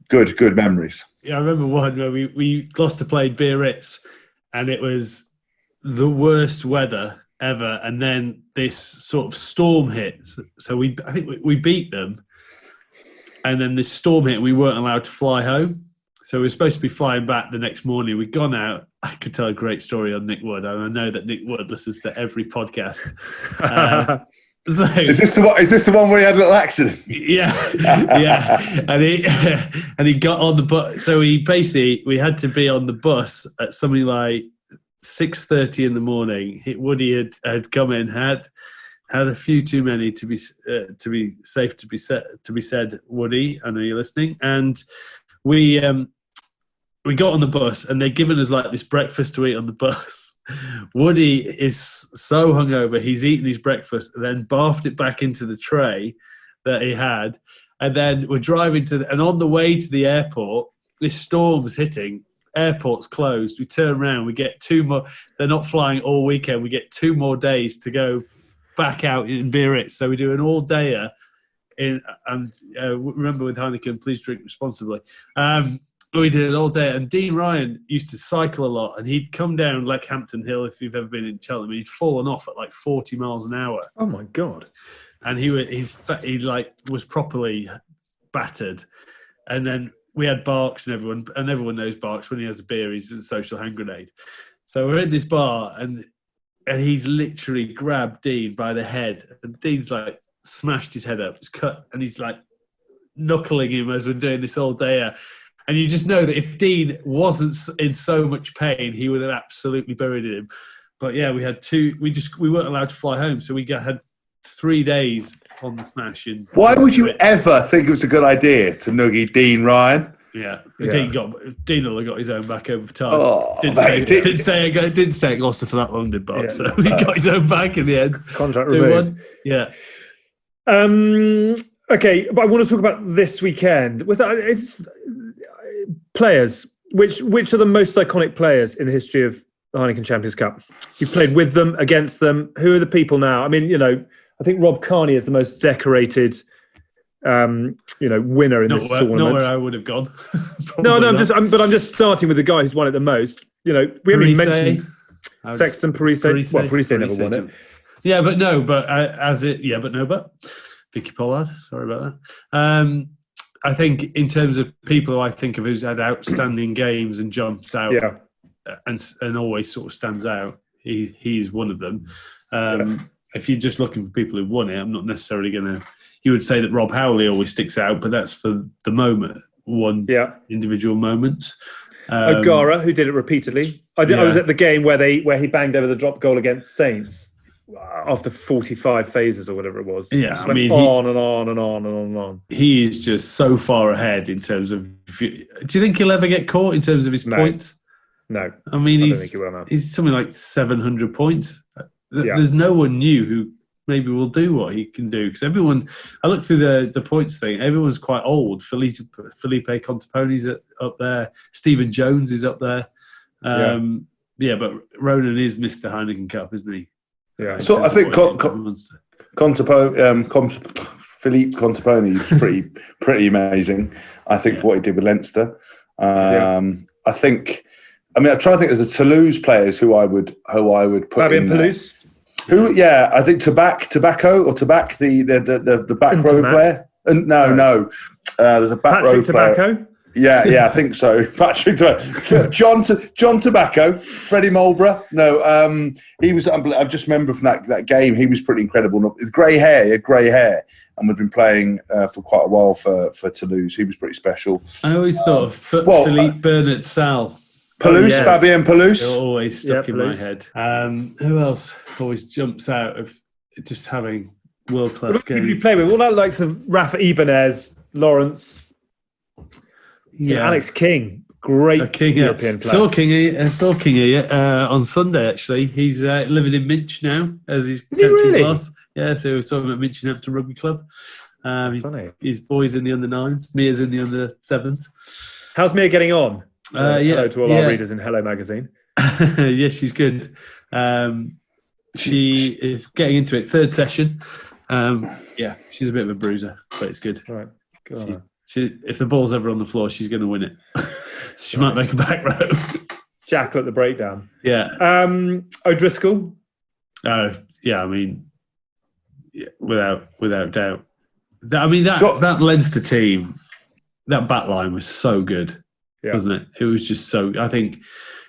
good memories.
Yeah, I remember one where we Gloucester played Biarritz, and it was the worst weather ever. And then this sort of storm hit. So I think we beat them. And then this storm hit and we weren't allowed to fly home. So we were supposed to be flying back the next morning. We'd gone out. I could tell a great story on Nick Wood. And I know that Nick Wood listens to every podcast. So,
is this the one where he had a little accident?
Yeah. And he got on the bus. So we had to be on the bus at something like 6:30 in the morning. Woody had come in, had a few too many to be safe to be said. Woody, I know you're listening, and we got on the bus, and they'd given us like this breakfast to eat on the bus. Woody is so hungover, he's eaten his breakfast and then barfed it back into the tray that he had. And then we're driving and on the way to the airport, this storm's hitting. Airport's closed. We turn around, we get 2 more. They're not flying all weekend. We get 2 more days to go back out in Biarritz. So we do an all-dayer. Remember, with Heineken, please drink responsibly. We did it all day, and Dean Ryan used to cycle a lot, and he'd come down Leckhampton Hill, if you've ever been in Cheltenham, he'd fallen off at like 40 miles an hour.
Oh my God.
And he was properly battered. And then we had Barks and everyone knows Barks. When he has a beer, he's a social hand grenade. So we're in this bar, and he's literally grabbed Dean by the head, and Dean's like smashed his head up. It's cut, and he's like knuckling him as we're doing this all day. And you just know that if Dean wasn't in so much pain, he would have absolutely buried him. But yeah, we had two. We weren't allowed to fly home, so we had 3 days on the smash.
Why would you ever think it was a good idea to noogie Dean Ryan?
Yeah. Dean will have got his own back over time.
Oh,
didn't stay at Gloucester for that long, did Bob? So he got his own back in the end.
Contract removed.
Yeah.
Okay, but I want to talk about this weekend. It's players. Which are the most iconic players in the history of the Heineken Champions Cup? You've played with them, against them. Who are the people now? I mean, I think Rob Kearney is the most decorated, winner in this tournament.
Not where I would have gone.
No, I'm just starting with the guy who's won it the most. We haven't even mentioned Sexton, Parise. Well, Parise never won it.
Yeah, but Vicky Pollard. Sorry about that. I think in terms of people who I think of who's had outstanding games and jumps out, and always sort of stands out, he's one of them. If you're just looking for people who've won it, I'm not necessarily going to. You would say that Rob Howley always sticks out, but that's for the moment, individual moments.
O'Gara, who did it repeatedly. I was at the game where he banged over the drop goal against Saints after 45 phases or whatever it was.
Yeah,
I mean, on and on and on and on and on.
He is just so far ahead in terms of. Do you think he'll ever get caught in terms of his points?
No.
I mean,
I don't think he will now.
He's something like 700 points. There's no one new who maybe will do what he can do, because everyone. I look through the points thing. Everyone's quite old. Felipe Contepone's up there. Stephen Jones is up there. But Ronan is Mr. Heineken Cup, isn't he?
Yeah. So I think Philippe Contepone is pretty amazing. I think for what he did with Leinster. I'm trying to think of the Toulouse players who I would put
Fabien
in
Pelouse.
I think Tobacco, the back row player. No. There's a back row player.
Tobacco.
Yeah, I think so. Patrick Tobacco, John Tobacco, Freddie Mulborough. No, he was. I just remember from that game, he was pretty incredible. With grey hair, and we've been playing for quite a while for Toulouse. He was pretty special.
I always thought of Philippe Bernard Sal.
Pelouse, Fabien Pelouse.
They're always stuck in my head. Who else always jumps out of just having world-class games?
You play with all that likes of Rafa Ibanez, Lawrence, Alex King, great European player.
Saw Kingy on Sunday. Actually, he's living in Minch now as his coaching class. Yeah, so we saw him at Minchinhampton Rugby Club. His boys in the under-9s. Mia's in the under-7s.
How's Mia getting on? Hello to all our readers in Hello Magazine.
Yes, she's good. She is getting into it. 3rd session. She's a bit of a bruiser, but it's good.
Right.
If the ball's ever on the floor, she's going to win it. She might make a back row.
Jackal at the breakdown.
Yeah.
O'Driscoll.
Without doubt. That Leinster team, that back line was so good, wasn't it? It was just so. I think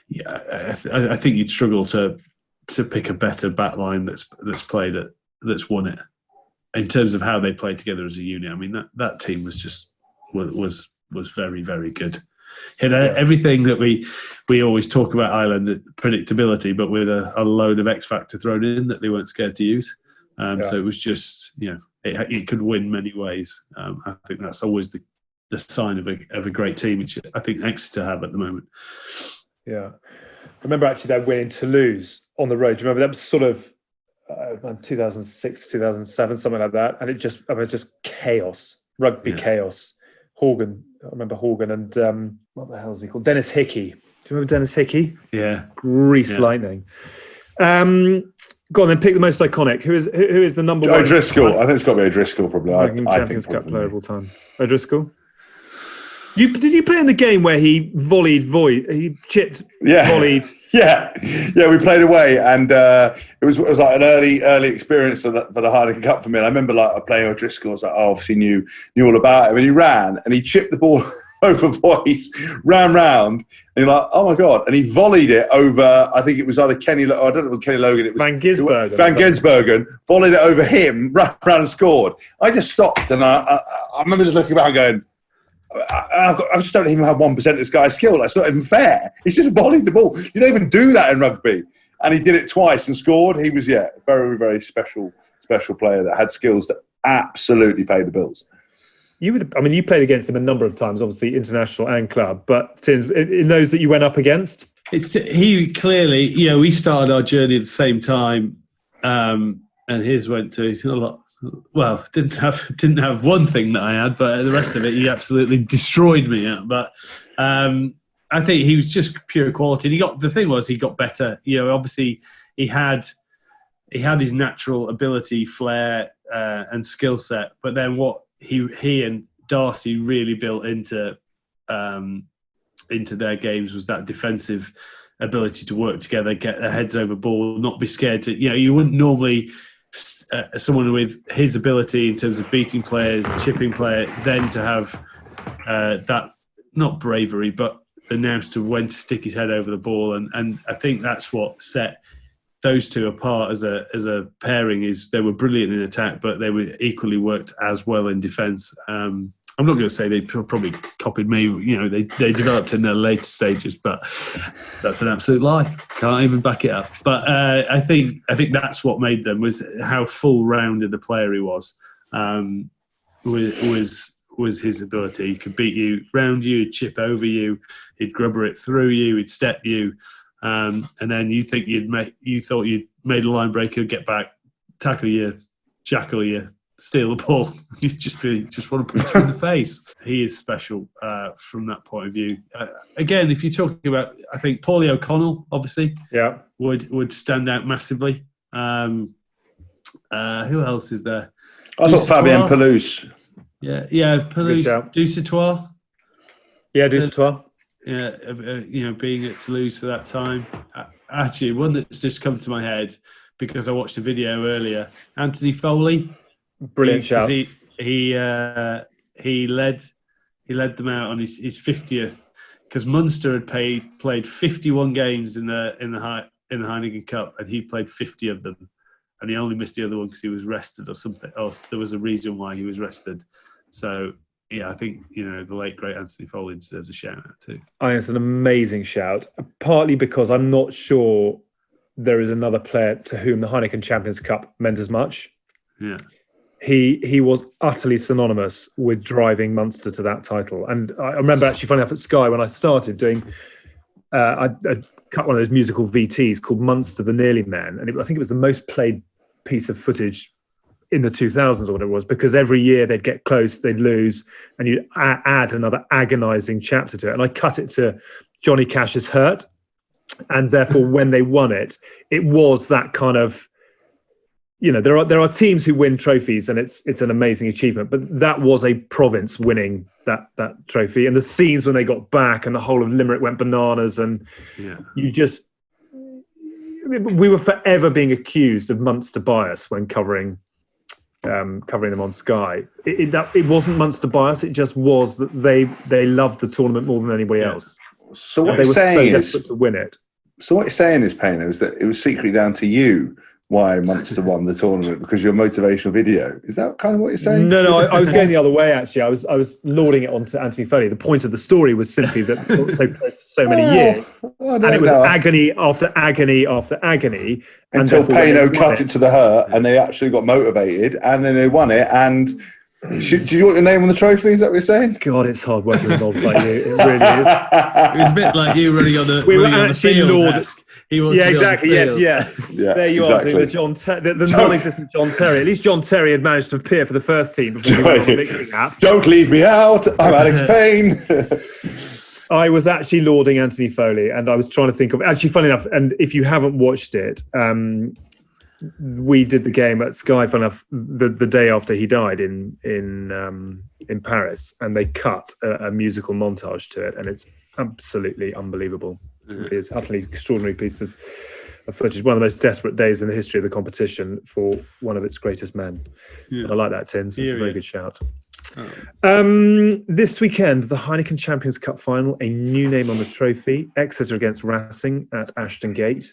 you'd struggle to pick a better back line that's won it in terms of how they played together as a unit. I mean, that team was very, very good. It had everything that we always talk about Ireland, predictability, but with a load of X factor thrown in that they weren't scared to use. So it was just, it could win many ways. I think that's always the sign of a great team, which I think Exeter have at the moment.
Yeah. I remember actually that win in Toulouse on the road. Do you remember that was sort of 2006, 2007, something like that? And it just chaos, rugby chaos. Horgan, I remember Horgan and what the hell is he called? Dennis Hickey. Do you remember Dennis Hickey?
Yeah.
Grease Lightning. Go on then, pick the most iconic. Who is the number one?
O'Driscoll. I think it's got to be O'Driscoll probably.
Champions Cup player of all time. O'Driscoll. Did you play in the game where he he chipped, volleyed?
Yeah, we played away, and it was like an early experience for the Heineken Cup for me. And I remember playing O'Driscoll. I was like, obviously knew all about him, and he ran and he chipped the ball. over voice, ran round, and you're like, oh my God. And he volleyed it over, I think it was either I don't know if it was Kenny Logan, it was
Van Gisbergen.
Van Gisbergen, volleyed it over him, ran around and scored. I just stopped, and I remember just looking around going, I just don't even have 1% of this guy's skill. That's not even fair. He's just volleyed the ball. You don't even do that in rugby. And he did it twice and scored. He was, very, very special player that had skills that absolutely paid the bills.
You played against him a number of times, obviously international and club. But Tins, in those that you went up against,
he clearly, we started our journey at the same time, and his went to a lot. Well, didn't have one thing that I had, but the rest of it he absolutely destroyed me at. But I think he was just pure quality. And he got better. Obviously he had his natural ability, flair, and skill set. But then what he and Darcy really built into their games was that defensive ability to work together, get their heads over ball, not be scared to. You wouldn't normally someone with his ability in terms of beating players, chipping players, then to have that not bravery, but the nous to when to stick his head over the ball, and I think that's what set those two apart as a pairing. Is they were brilliant in attack, but they were equally worked as well in defence. I'm not going to say they probably copied me. They developed in their later stages, but that's an absolute lie. Can't even back it up. But I think that's what made them, was how full rounded the player he was. Was his ability. He could beat you, round you, he'd chip over you, he'd grubber it through you, he'd step you, and then you thought you'd made a line breaker, get back, tackle you, jackal you, steal the ball. You just want to punch him in the face. He is special from that point of view. Again, if you're talking about, I think Paulie O'Connell, obviously, would stand out massively. Who else is there?
I thought Fabien Pelouse.
Yeah, Pelouse, Dusatois.
Yeah, Dusatois.
Yeah, being at Toulouse for that time. Actually, one that's just come to my head because I watched a video earlier. Anthony Foley.
Brilliant shout.
He led them out on his 50th, because Munster had played 51 games in the Heineken Cup, and he played 50 of them, and he only missed the other one because he was rested or something else. There was a reason why he was rested. So yeah, I think the late great Anthony Foley deserves a shout out too.
I think it's an amazing shout, partly because I'm not sure there is another player to whom the Heineken Champions Cup meant as much.
Yeah.
He was utterly synonymous with driving Munster to that title. And I remember actually, funny enough, at Sky when I started doing, I cut one of those musical VTs called Munster the Nearly Man. And I think it was the most played piece of footage in the 2000s or whatever it was, because every year they'd get close, they'd lose, and you'd add another agonising chapter to it. And I cut it to Johnny Cash's Hurt. And therefore, when they won it, it was that kind of, there are teams who win trophies, and it's an amazing achievement. But that was a province winning that trophy, and the scenes when they got back, and the whole of Limerick went bananas, and we were forever being accused of Munster bias when covering them on Sky. It wasn't Munster bias; it just was that they loved the tournament more than anybody else.
So what
they
you're
were
saying
so desperate to win it.
So what you're saying is, Payne, is that it was secretly down to you why Munster won the tournament, because of your motivational video. Is that kind of what you're saying?
No, I was going the other way, actually. I was lauding it onto Anthony Foley. The point of the story was simply that it got so close to so many years. And it was agony after agony after agony.
Until Payne cut it to the Hurt, and they actually got motivated, and then they won it. And do you want your name on the trophy? Is that what you're saying?
God, it's hard working with old like you. It really is.
It was a bit like you running on the field.
Exactly. Yes. There you are, doing the non-existent John Terry. At least John Terry had managed to appear for the first team before he went on the victory lap.
Don't leave me out. I'm Alex Payne.
I was actually lauding Anthony Foley, and I was trying to think of, actually, funny enough, and if you haven't watched it, we did the game at Sky, funny enough, the day after he died in Paris, and they cut a musical montage to it, and it's absolutely unbelievable. It is utterly extraordinary piece of footage. One of the most desperate days in the history of the competition for one of its greatest men. Yeah. I like that, Tins. It's a very good shout. This weekend, the Heineken Champions Cup final, a new name on the trophy. Exeter against Racing at Ashton Gate,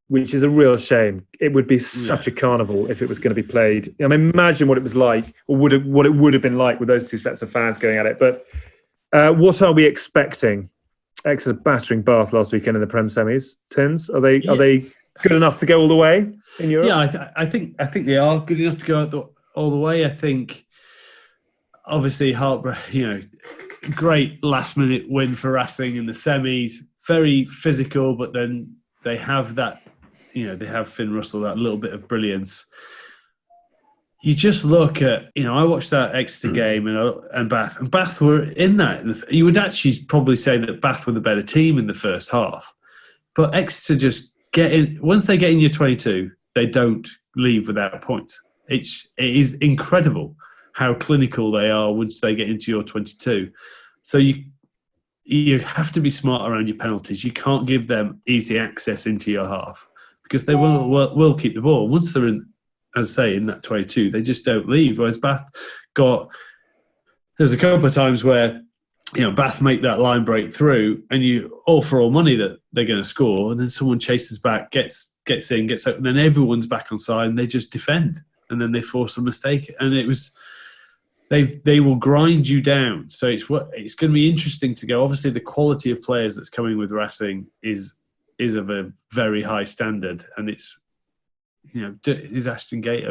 which is a real shame. It would be such a carnival if it was going to be played. I mean, imagine what it was like, or what it would have been like with those two sets of fans going at it. But what are we expecting? Exeter battering Bath last weekend in the Prem semis. Tins, are they good enough to go all the way in Europe?
Yeah, I think they are good enough to go all the way. I think, obviously, great last minute win for Racing in the semis. Very physical, but then they have that. They have Finn Russell, that little bit of brilliance. You just look at, I watched that Exeter game and Bath. And Bath were in that. You would actually probably say that Bath were the better team in the first half. But Exeter just get in. Once they get in your 22, they don't leave without points. It is incredible how clinical they are once they get into your 22. So you have to be smart around your penalties. You can't give them easy access into your half because they will keep the ball. Once they're in, as I say, in that 22, they just don't leave. Whereas Bath there's a couple of times where, Bath make that line break through and you all for all money that they're going to score. And then someone chases back, gets in, gets out, and then everyone's back on side and they just defend. And then they force a mistake. And it was, they will grind you down. So it's going to be interesting to go. Obviously the quality of players that's coming with Racing is of a very high standard. And it's, is Ashton Gate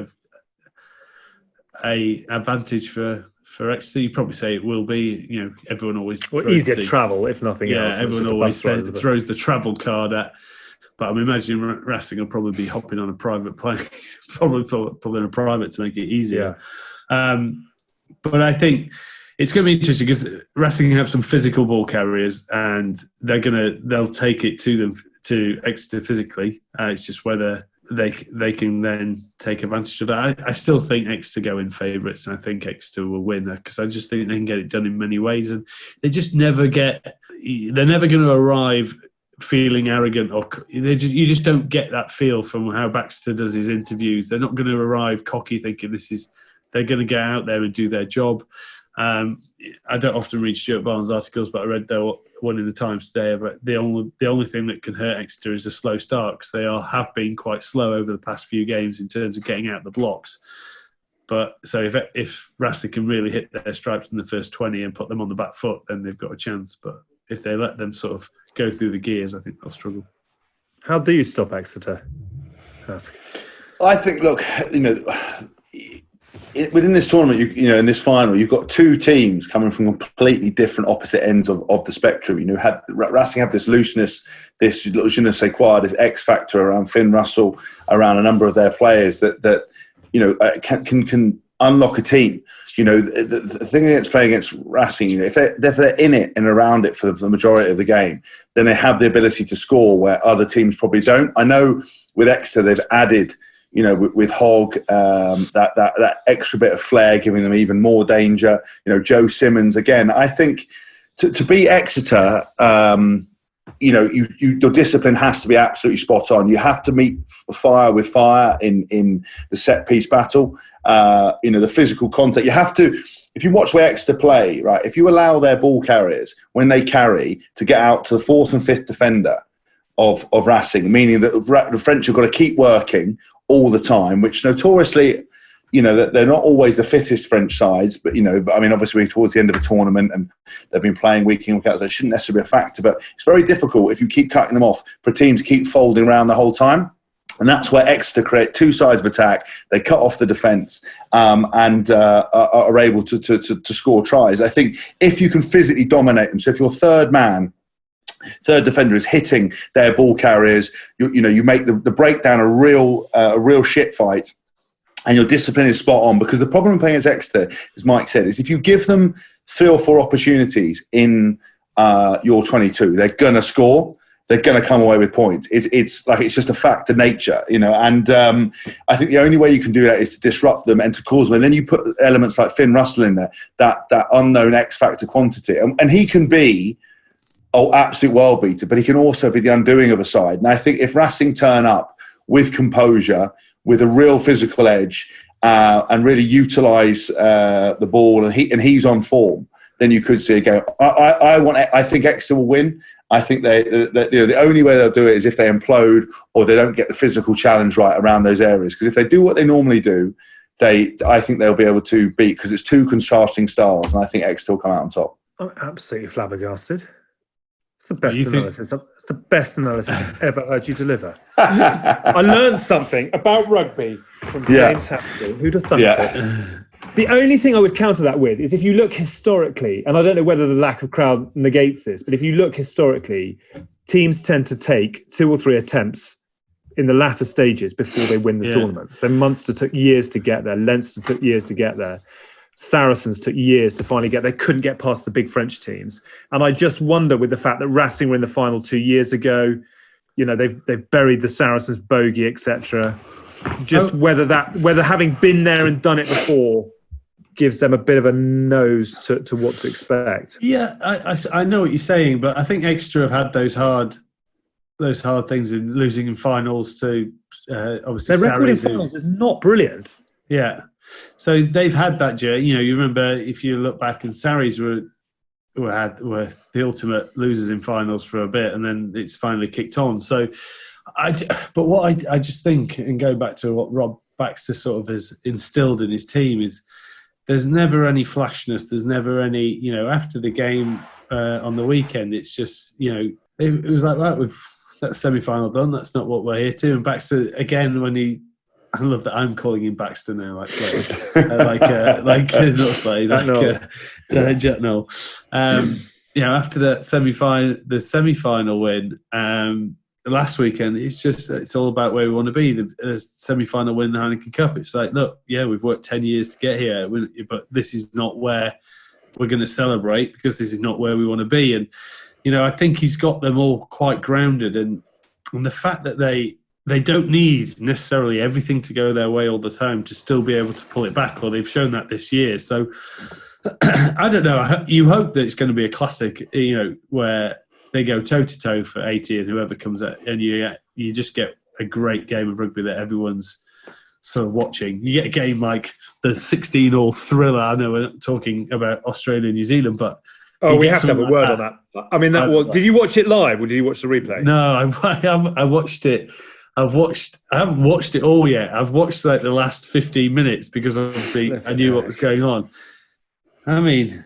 a advantage for Exeter? You probably say it will be. Everyone always
easier travel if nothing else.
Yeah, everyone always throws the travel card at. But I'm imagining Racing will probably be hopping on a private plane, probably in a private to make it easier. Yeah. But I think it's going to be interesting because Racing have some physical ball carriers, and they'll take it to Exeter physically. It's just whether they can then take advantage of that. I still think Exeter go in favourites, and I think Exeter will win because I just think they can get it done in many ways, and they just never they're never going to arrive feeling arrogant, or you just don't get that feel from how Baxter does his interviews. They're not going to arrive cocky thinking they're going to get out there and do their job. I don't often read Stuart Barnes' articles, but I read one in the Times today about the only thing that can hurt Exeter is a slow start, because they have been quite slow over the past few games in terms of getting out the blocks. But so if Racing can really hit their stripes in the first 20 and put them on the back foot, then they've got a chance. But if they let them sort of go through the gears, I think they'll struggle.
How do you stop Exeter? Ask.
I think, look, within this tournament, in this final, you've got two teams coming from completely different opposite ends of the spectrum. Racing have this looseness, this je ne sais quoi, this X factor around Finn Russell, around a number of their players that can unlock a team. The thing against playing against Racing, if they're in it and around it for the majority of the game, then they have the ability to score where other teams probably don't. I know with Exeter they've added, with Hogg, that extra bit of flair, giving them even more danger. Joe Simmons, again, I think to beat Exeter, your discipline has to be absolutely spot on. You have to meet fire with fire in the set piece battle. The physical contact. You have to, if you watch where Exeter play, right, if you allow their ball carriers, when they carry, to get out to the fourth and fifth defender of Racing, meaning that the French have got to keep working all the time, which notoriously, that they're not always the fittest French sides, but obviously we're towards the end of the tournament and they've been playing week in, week out, so it shouldn't necessarily be a factor, but it's very difficult if you keep cutting them off for a team to keep folding around the whole time. And that's where Exeter create two sides of attack. They cut off the defence and are able to score tries. I think if you can physically dominate them, so if your third defender is hitting their ball carriers, you make the breakdown a real shit fight, and your discipline is spot on. Because the problem with playing against Exeter, as Mike said, is if you give them 3 or 4 opportunities in your 22, they're going to score. They're going to come away with points. It's just a fact of nature, and I think the only way you can do that is to disrupt them and to cause them. And then you put elements like Finn Russell in there, that unknown X factor quantity, and he can be absolute world beater, but he can also be the undoing of a side. And I think if Racing turn up with composure, with a real physical edge, and really utilise the ball, and he's on form, then you could see a game. I think Exeter will win. I think the only way they'll do it is if they implode or they don't get the physical challenge right around those areas. Because if they do what they normally do, I think they'll be able to beat, because it's two contrasting styles, and I think Exeter will come out on top.
I'm absolutely flabbergasted. It's the best analysis. It's the best analysis I've ever heard you deliver. I learned something about rugby from James Haskell. Who'd have thumped it? The only thing I would counter that with is if you look historically, and I don't know whether the lack of crowd negates this, but if you look historically, teams tend to take 2 or 3 attempts in the latter stages before they win the tournament. So Munster took years to get there. Leinster took years to get there. Saracens took years to finally get there. Couldn't get past the big French teams. And I just wonder, with the fact that Racing were in the final 2 years ago, they've buried the Saracens bogey, etc. Just whether having been there and done it before gives them a bit of a nose to what to expect.
Yeah, I know what you're saying, but I think Exeter have had those hard things in losing in finals to obviously
their record in finals is not brilliant.
Yeah, so they've had that journey. You remember, if you look back, and Sarries were the ultimate losers in finals for a bit, and then it's finally kicked on. So, I just think, and go back to what Rob Baxter sort of has instilled in his team, is there's never any flashness. There's never any, after the game on the weekend, it's just, it was like, right, that semi-final done. That's not what we're here to. And Baxter, again, I love that I'm calling him Baxter now, not Slade. No. After that the semi-final win, last weekend, it's all about where we want to be. The semi-final win, the Heineken Cup. It's like, look, we've worked 10 years to get here, but this is not where we're going to celebrate, because this is not where we want to be. And I think he's got them all quite grounded, and the fact that they don't need necessarily everything to go their way all the time to still be able to pull it back, or they've shown that this year. So I don't know. You hope that it's going to be a classic, where they go toe-to-toe for 80 and whoever comes out, and you just get a great game of rugby that everyone's sort of watching. You get a game like the 16-all thriller. I know we're not talking about Australia and New Zealand, but...
Oh, we have to have a word on that. I mean, did you watch it live, or did you watch the replay?
No, I watched it. I haven't watched it all yet. I've watched like the last 15 minutes, because obviously I knew what was going on. I mean...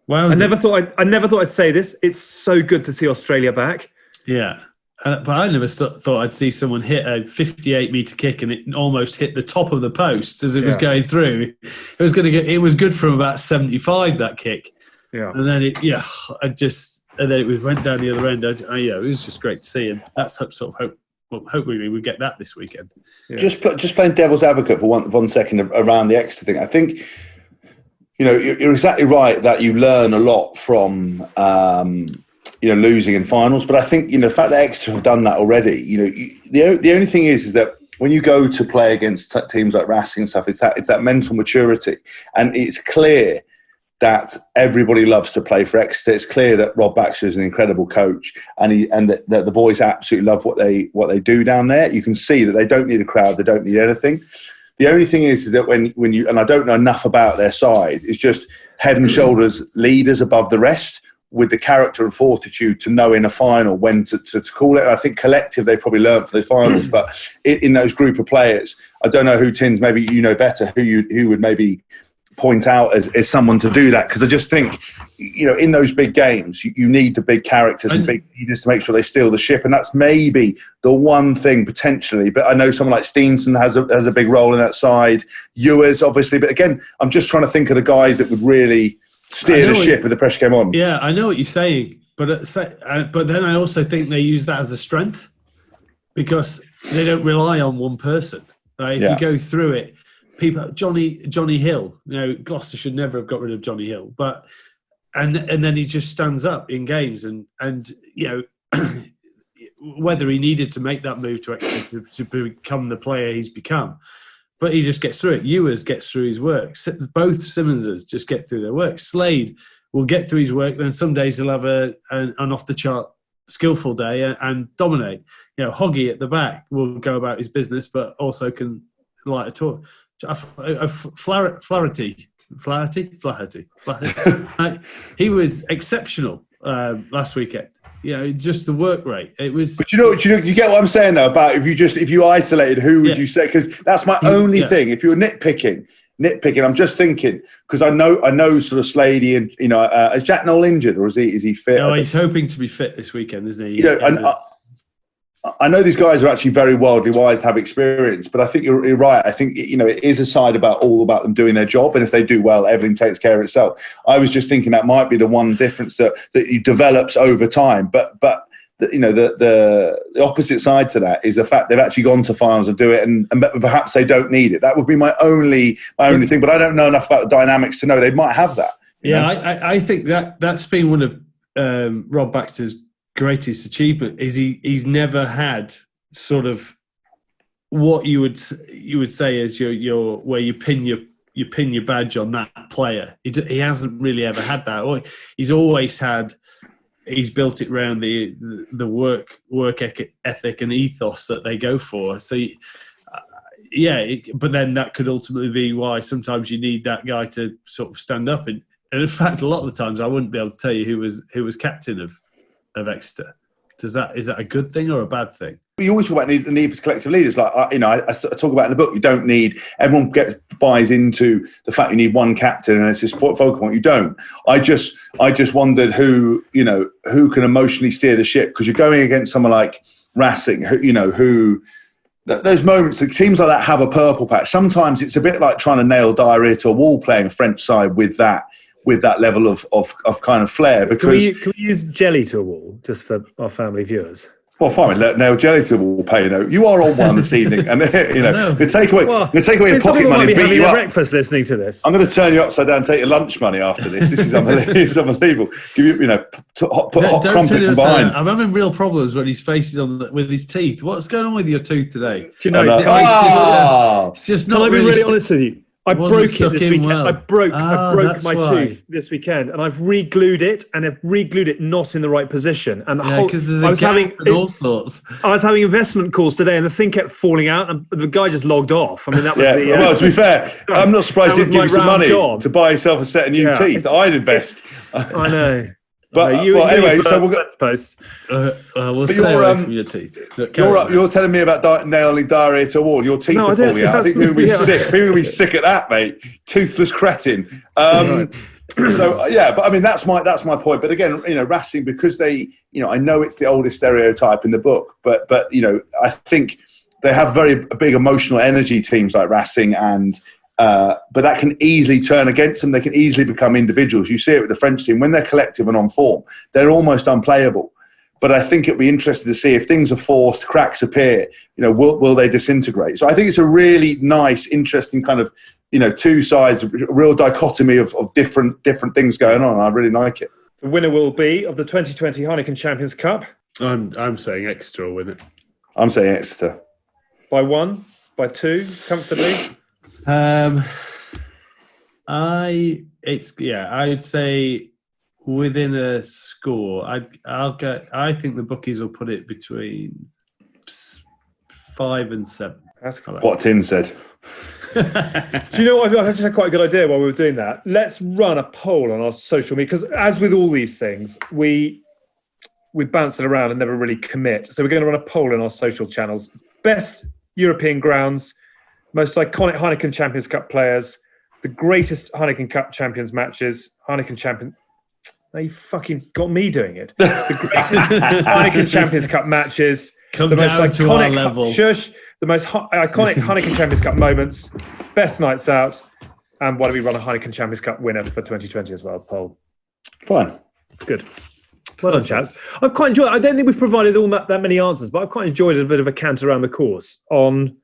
Wow, I never thought I'd say this. It's so good to see Australia back. Yeah, but I never thought I'd see someone hit a 58-metre kick and it almost hit the top of the post as it was going through. It was good from about 75, that kick. Yeah, and then it went down the other end. It was just great to see, and that's sort of hope. Well, hopefully we get that this weekend. Yeah.
Just playing devil's advocate for one second around the Exeter thing. I think. You're exactly right that you learn a lot from, losing in finals. But I think, the fact that Exeter have done that already, the only thing is that when you go to play against teams like Racing and stuff, it's that mental maturity. And it's clear that everybody loves to play for Exeter. It's clear that Rob Baxter is an incredible coach, and that the boys absolutely love what they do down there. You can see that they don't need a crowd. They don't need anything. The only thing is that when you, and I don't know enough about their side, it's just head and shoulders leaders above the rest, with the character and fortitude to know in a final when to call it. And I think collective, they probably learned for the finals, but in those group of players, I don't know who, Tins, maybe better, who would maybe point out as someone to do that. Because I just think, in those big games, you need the big characters and big leaders to make sure they steal the ship. And that's maybe the one thing potentially. But I know someone like Steenson has a big role in that side. Ewers, obviously. But again, I'm just trying to think of the guys that would really steer the ship if the pressure came on.
Yeah, I know what you're saying. But then I also think they use that as a strength, because they don't rely on one person. Right? If you go through it, people, Johnny Hill, Gloucester should never have got rid of Johnny Hill, but and then he just stands up in games, and whether he needed to make that move to become the player he's become, but he just gets through it. Ewers gets through his work. Both Simmonses just get through their work. Slade will get through his work. Then some days he'll have an off the chart skillful day and dominate. Hoggy at the back will go about his business, but also can light a torch. Flaherty. He was exceptional last weekend. Just the work rate. It was.
But you get what I'm saying though about if you isolated, who would you say? Because that's my only thing. If you were nitpicking, I'm just thinking because I know sort of Slady and is Jack Noel injured or is he fit?
No, he's hoping to be fit this weekend, isn't he?
I know these guys are actually very worldly wise to have experience, but I think you're right. I think it is a side about them doing their job, and if they do well, everything takes care of itself. I was just thinking that might be the one difference that develops over time. But the opposite side to that is the fact they've actually gone to finals and do it, and perhaps they don't need it. That would be my only thing. But I don't know enough about the dynamics to know they might have that.
I think that's been one of Rob Baxter's greatest achievement is he's never had sort of what you would say is your where you pin your badge on that player. He hasn't really ever had that. He's always had. He's built it around the work ethic and ethos that they go for. So but then that could ultimately be why sometimes you need that guy to sort of stand up. And in fact, a lot of the times I wouldn't be able to tell you who was captain of Exeter. Is that a good thing or a bad thing?
You always talk about the need for collective leaders. Like I talk about in the book, you don't need everyone buys into the fact you need one captain and it's this focal point. You don't. I just wondered who can emotionally steer the ship because you're going against someone like Racing, who those moments that teams like that have a purple patch. Sometimes it's a bit like trying to nail Diarrhea to a wall playing a French side with that level of kind of flair. Because
can we use jelly to a wall just for our family viewers?
Well, fine. Let nail jelly to the wall. Payne. You are on one this evening, and they take away your pocket money, beat you up.
Breakfast listening to this.
I'm going to turn you upside down, and take your lunch money after this. This is unbelievable. It's unbelievable. Give you, put hot crumpet combined.
I'm having real problems when his face is with his teeth. What's going on with your tooth today?
Do you know?
It's just not.
Can I be really honest with you? I broke it this weekend.
Well.
I broke my tooth this weekend, and I've re-glued it, and I've re-glued it not in the right position. And
because there's a gap and all sorts.
I was having investment calls today, and the thing kept falling out, and the guy just logged off. I mean, that was the.
Well, to be fair, I'm not surprised he didn't give you some money to buy yourself a set of new teeth. I'd invest.
I know.
But anyway, so we'll get
post.
We'll stay away from your teeth.
You're telling me about nailing Diarrhea to a wall. Your teeth are falling out. I think we're going to be sick. People are going to be sick at that, mate. Toothless cretin. So but I mean that's my point. But again, Racing, because they, I know it's the oldest stereotype in the book, but I think they have very big emotional energy, teams like Racing, and. But that can easily turn against them. They can easily become individuals. You see it with the French team. When they're collective and on form, they're almost unplayable. But I think it'll be interesting to see if things are forced, cracks appear, will they disintegrate? So I think it's a really nice, interesting kind of, two sides, a real dichotomy of different things going on. I really like it.
The winner will be of the 2020 Heineken Champions Cup.
I'm saying Exeter will win it.
I'm saying Exeter.
By 1, by 2, comfortably?
I'd say within a score. I think the bookies will put it between 5 and 7.
That's
what Tin said.
Do you know what? I actually had quite a good idea while we were doing that. Let's run a poll on our social media because, as with all these things, we bounce it around and never really commit. So we're going to run a poll in our social channels. Best European grounds. Most iconic Heineken Champions Cup players, the greatest Heineken Cup Champions matches, Heineken Champion. Now you fucking got me doing it. The greatest Heineken Champions Cup matches.
Come down to our level.
The most iconic Heineken Champions Cup moments, best nights out, and why do we run a Heineken Champions Cup winner for 2020 as well? Poll.
Fine.
Good. Well done, chaps. I've quite enjoyed it. I don't think we've provided all that many answers, but I've quite enjoyed a bit of a cant around the course on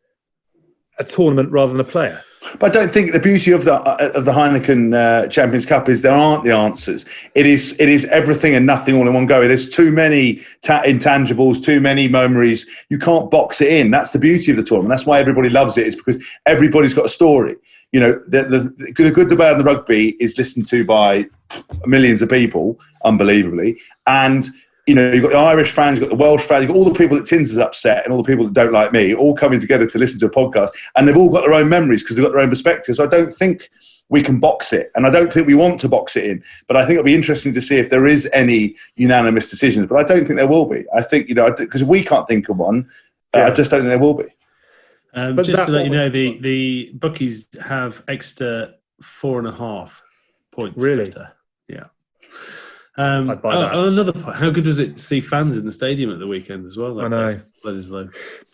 a tournament rather than a player.
But I don't think the beauty of the Heineken Champions Cup is there aren't the answers. It is everything and nothing all in one go. There's too many intangibles, too many memories. You can't box it in. That's the beauty of the tournament. That's why everybody loves it. Is because everybody's got a story. The good, the bad, and the rugby is listened to by millions of people, unbelievably, and you've got the Irish fans, you've got the Welsh fans, you've got all the people that Tins is upset and all the people that don't like me, all coming together to listen to a podcast, and they've all got their own memories because they've got their own perspectives. So I don't think we can box it, and I don't think we want to box it in. But I think it'll be interesting to see if there is any unanimous decisions. But I don't think there will be. I think, because if we can't think of one, I just don't think there will be.
Just to let you know, the bookies have extra 4.5 points.
Really?
Better. Yeah. I'd buy that. Another point, how good was it to see fans in the stadium at the weekend as well?
I know.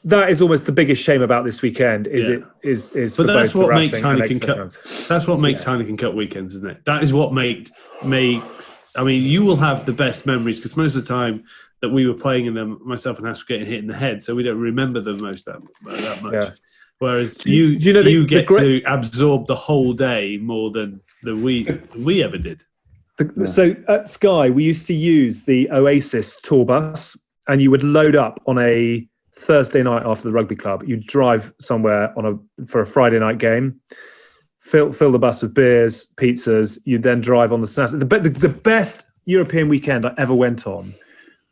That
is almost the biggest shame about this weekend. But
that's what makes Heineken Cup. That's what makes Heineken Cup weekends, isn't it? That is what makes. I mean, you will have the best memories because most of the time that we were playing in them, myself and Haskell getting hit in the head, so we don't remember them that much. Yeah. Whereas you get to absorb the whole day more than we ever did.
So at Sky, we used to use the Oasis tour bus, and you would load up on a Thursday night after the rugby club. You'd drive somewhere for a Friday night game, fill the bus with beers, pizzas. You'd then drive on the Saturday. The best European weekend I ever went on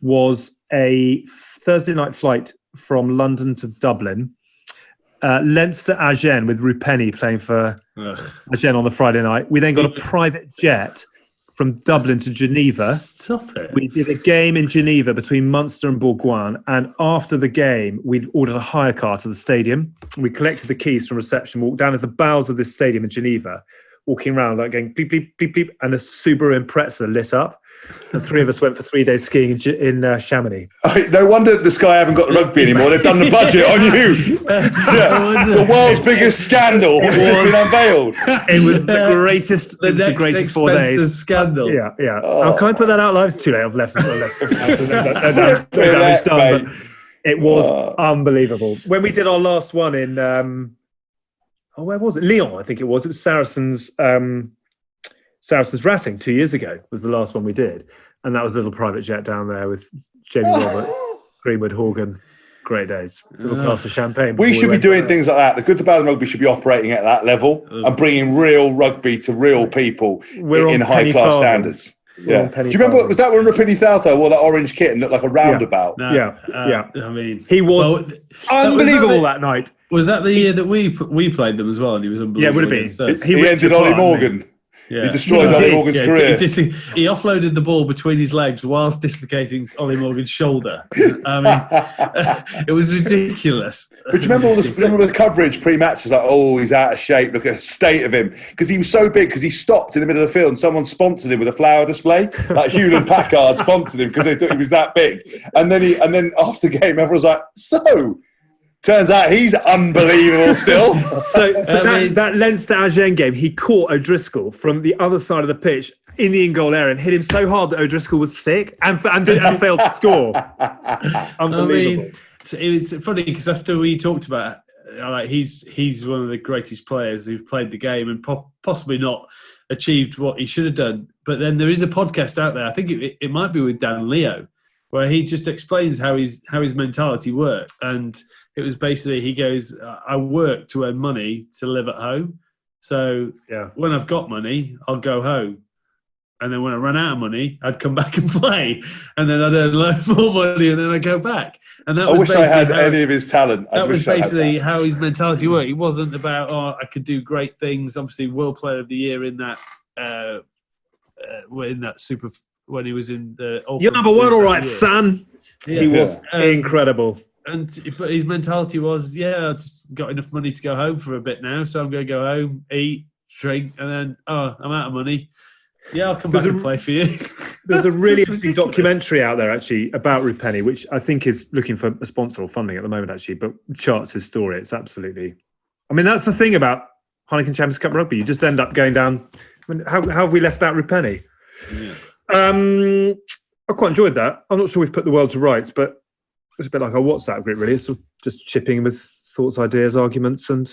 was a Thursday night flight from London to Dublin. Leinster Agen with Rupeni playing for Agen on the Friday night. We then got a private jet from Dublin to Geneva.
Stop it.
We did a game in Geneva between Munster and Bourgoin, and after the game, we'd ordered a hire car to the stadium. We collected the keys from reception, walked down to the bowels of this stadium in Geneva, walking around like going beep, beep, beep, beep, and the Subaru Impreza lit up. And 3 of us went for 3 days skiing in Chamonix.
No wonder the Sky haven't got the rugby anymore. They've done the budget on you. The world's biggest scandal has just been unveiled.
It was the greatest.
The greatest 4 days scandal.
Yeah. Oh. Can't I put that out live? It's too late. I've left. Damage done. But it was unbelievable. When we did our last one in, where was it? Lyon, I think it was. It was Saracens. Saracens Racing 2 years ago was the last one we did, and that was a little private jet down there with Jamie Roberts, Greenwood, Horgan. Great days. A little glass of champagne.
We should be doing things like that. The Good, the Bad, and Rugby should be operating at that level and bringing real rugby to real people in high class standards. Yeah. Do you remember? Was that when Rapini Thaltho wore that orange kit and looked like a roundabout?
Yeah. I mean, he was unbelievable that night.
Was that the year that we played them as well? And he was unbelievable.
Yeah,
it would have been.
He ended Ollie Morgan. Yeah. He destroyed Ollie Morgan's career.
He offloaded the ball between his legs whilst dislocating Ollie Morgan's shoulder. I mean, it was ridiculous.
But do you remember all the coverage pre-match? It's like, he's out of shape. Look at the state of him. Because he was so big, because he stopped in the middle of the field and someone sponsored him with a flower display. Like Hewlett Packard sponsored him because they thought he was that big. And then after the game, everyone was like, turns out he's unbelievable still.
So that Leinster Agen game, he caught O'Driscoll from the other side of the pitch in the in-goal area and hit him so hard that O'Driscoll was sick and failed to score. Unbelievable.
I mean, it's funny because after we talked about he's one of the greatest players who've played the game and possibly not achieved what he should have done. But then there is a podcast out there, I think it might be with Dan Leo, where he just explains how his mentality worked. And it was basically, he goes, I work to earn money to live at home. So when I've got money, I'll go home. And then when I run out of money, I'd come back and play. And then I'd earn a load more money and then I'd go back. And that
I wish I had any of his talent.
That was basically how his mentality worked. He wasn't about, I could do great things. Obviously, World Player of the Year in that super, when he was in the...
You're number one, all right, son. Yeah. He was incredible.
But his mentality was, I just got enough money to go home for a bit now, so I'm going to go home, eat, drink, and then, I'm out of money. Yeah, I'll come back and play for you.
There's a really interesting documentary out there, actually, about Rupeni, which I think is looking for a sponsor or funding at the moment, actually, but charts his story. It's absolutely... I mean, that's the thing about Heineken Champions Cup rugby. You just end up going down... I mean, how have we left out Rupeni? Yeah. I quite enjoyed that. I'm not sure we've put the world to rights, but it's a bit like our WhatsApp group, really. It's sort of just chipping with thoughts, ideas, arguments, and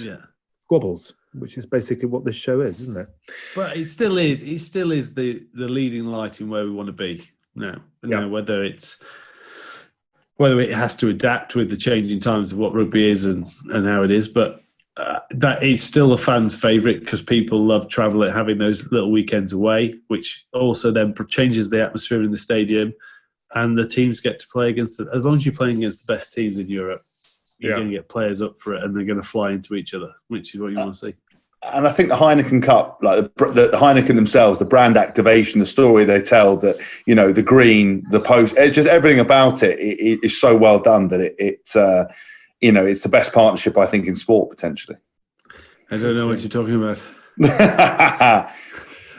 squabbles, which is basically what this show is, isn't it?
But it still is. It still is the leading light in where we want to be now. You know, whether it has to adapt with the changing times of what rugby is and how it is, but that is still a fan's favourite because people love travelling, having those little weekends away, which also then changes the atmosphere in the stadium. and the teams get to play against as long as you're playing against the best teams in Europe, you're going to get players up for it, and they're going to fly into each other, which is what you want to see.
And I think the Heineken Cup, like the Heineken themselves, the brand activation, the story they tell, that the green, the post, just everything about it is so well done that it's the best partnership I think in sport potentially.
I don't know what you're talking about.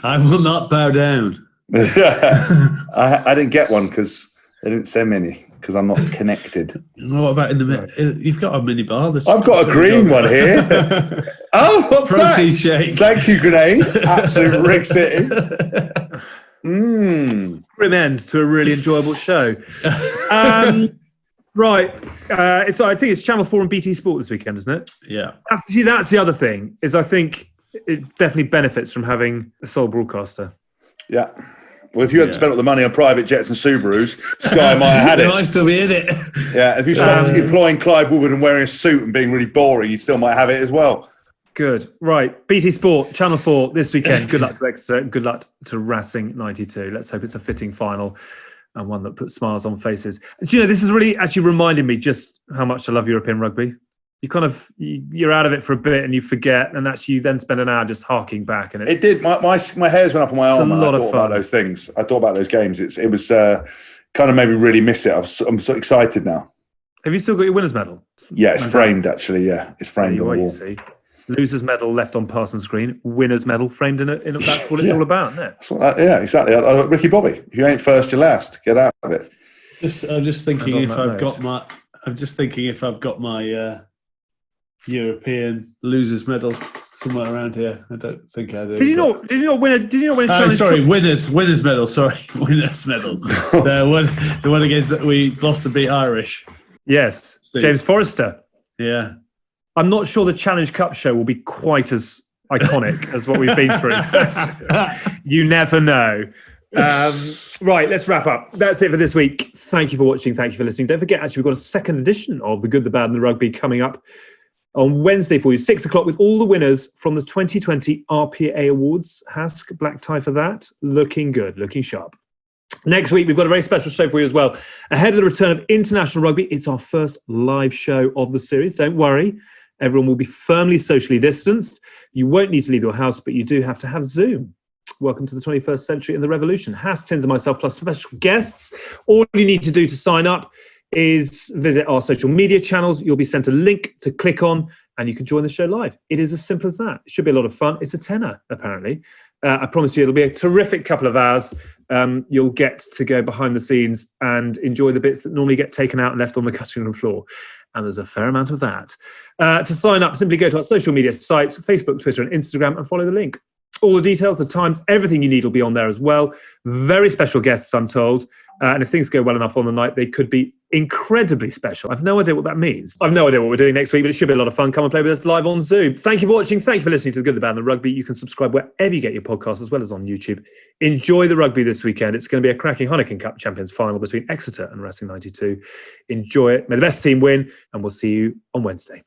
I will not bow down.
I didn't get one because they didn't send me any. Because I'm not connected.
What about in the middle? You've got a mini bar.
I've got a green one here. Oh, what's
protein
that?
Shake.
Thank you, Grenade. Absolute Rick City.
Grim end to a really enjoyable show. Right. I think it's Channel 4 and BT Sport this weekend, isn't it?
Yeah.
That's the other thing, is I think it definitely benefits from having a sole broadcaster.
Yeah. Well, if you hadn't spent all the money on private jets and Subarus, Sky might have had it.
They might still be in it.
Yeah, if you started employing Clive Woodward and wearing a suit and being really boring, you still might have it as well.
Good. Right. BT Sport, Channel 4 this weekend. Good luck to Exeter. Good luck to Racing 92. Let's hope it's a fitting final and one that puts smiles on faces. Do this is really actually reminding me just how much I love European rugby. You're out of it for a bit and you forget, and actually you then spend an hour just harking back. And it
did. My hairs went up on my arm. And I thought about those things. I thought about those games. It was kind of made me really miss it. I'm so excited now.
Have you still got your winners' medal?
Yeah, it's framed actually. Yeah, it's framed on the wall.
You see, losers' medal left on Parsons' screen. Winners' medal framed in it. That's what it's all about, isn't it?
Yeah, exactly. Ricky Bobby, if you ain't first, you're last. Get out of it.
I'm just thinking if I've got my European losers medal somewhere around here. I don't think I do.
Did you not win?
Winners medal. Sorry, winners medal. the one against we lost to beat Irish.
Yes, Steve. James Forrester.
Yeah,
I'm not sure the Challenge Cup show will be quite as iconic as what we've been through. You never know. Right, let's wrap up. That's it for this week. Thank you for watching. Thank you for listening. Don't forget, actually, we've got a second edition of The Good, the Bad and the Rugby coming up on Wednesday for you, 6:00, with all the winners from the 2020 RPA Awards. Hask, black tie for that. Looking good, looking sharp. Next week, we've got a very special show for you as well. Ahead of the return of international rugby, it's our first live show of the series. Don't worry, everyone will be firmly socially distanced. You won't need to leave your house, but you do have to have Zoom. Welcome to the 21st century and the revolution. Hask, Tins and myself, plus special guests. All you need to do to sign up is visit our social media channels. You'll be sent a link to click on and you can join the show live. It is as simple as that. It should be a lot of fun. It's a tenner, apparently. I promise you it'll be a terrific couple of hours. You'll get to go behind the scenes and enjoy the bits that normally get taken out and left on the cutting room floor. And there's a fair amount of that. To sign up, simply go to our social media sites, Facebook, Twitter and Instagram, and follow the link. All the details, the times, everything you need will be on there as well. Very special guests, I'm told. And if things go well enough on the night, they could be incredibly special. I've no idea what that means. I've no idea what we're doing next week, but it should be a lot of fun. Come and play with us live on Zoom. Thank you for watching. Thank you for listening to The Good, the Bad and the Rugby. You can subscribe wherever you get your podcasts, as well as on YouTube. Enjoy the rugby this weekend. It's going to be a cracking Heineken Cup Champions final between Exeter and Racing 92. Enjoy it. May the best team win, and we'll see you on Wednesday.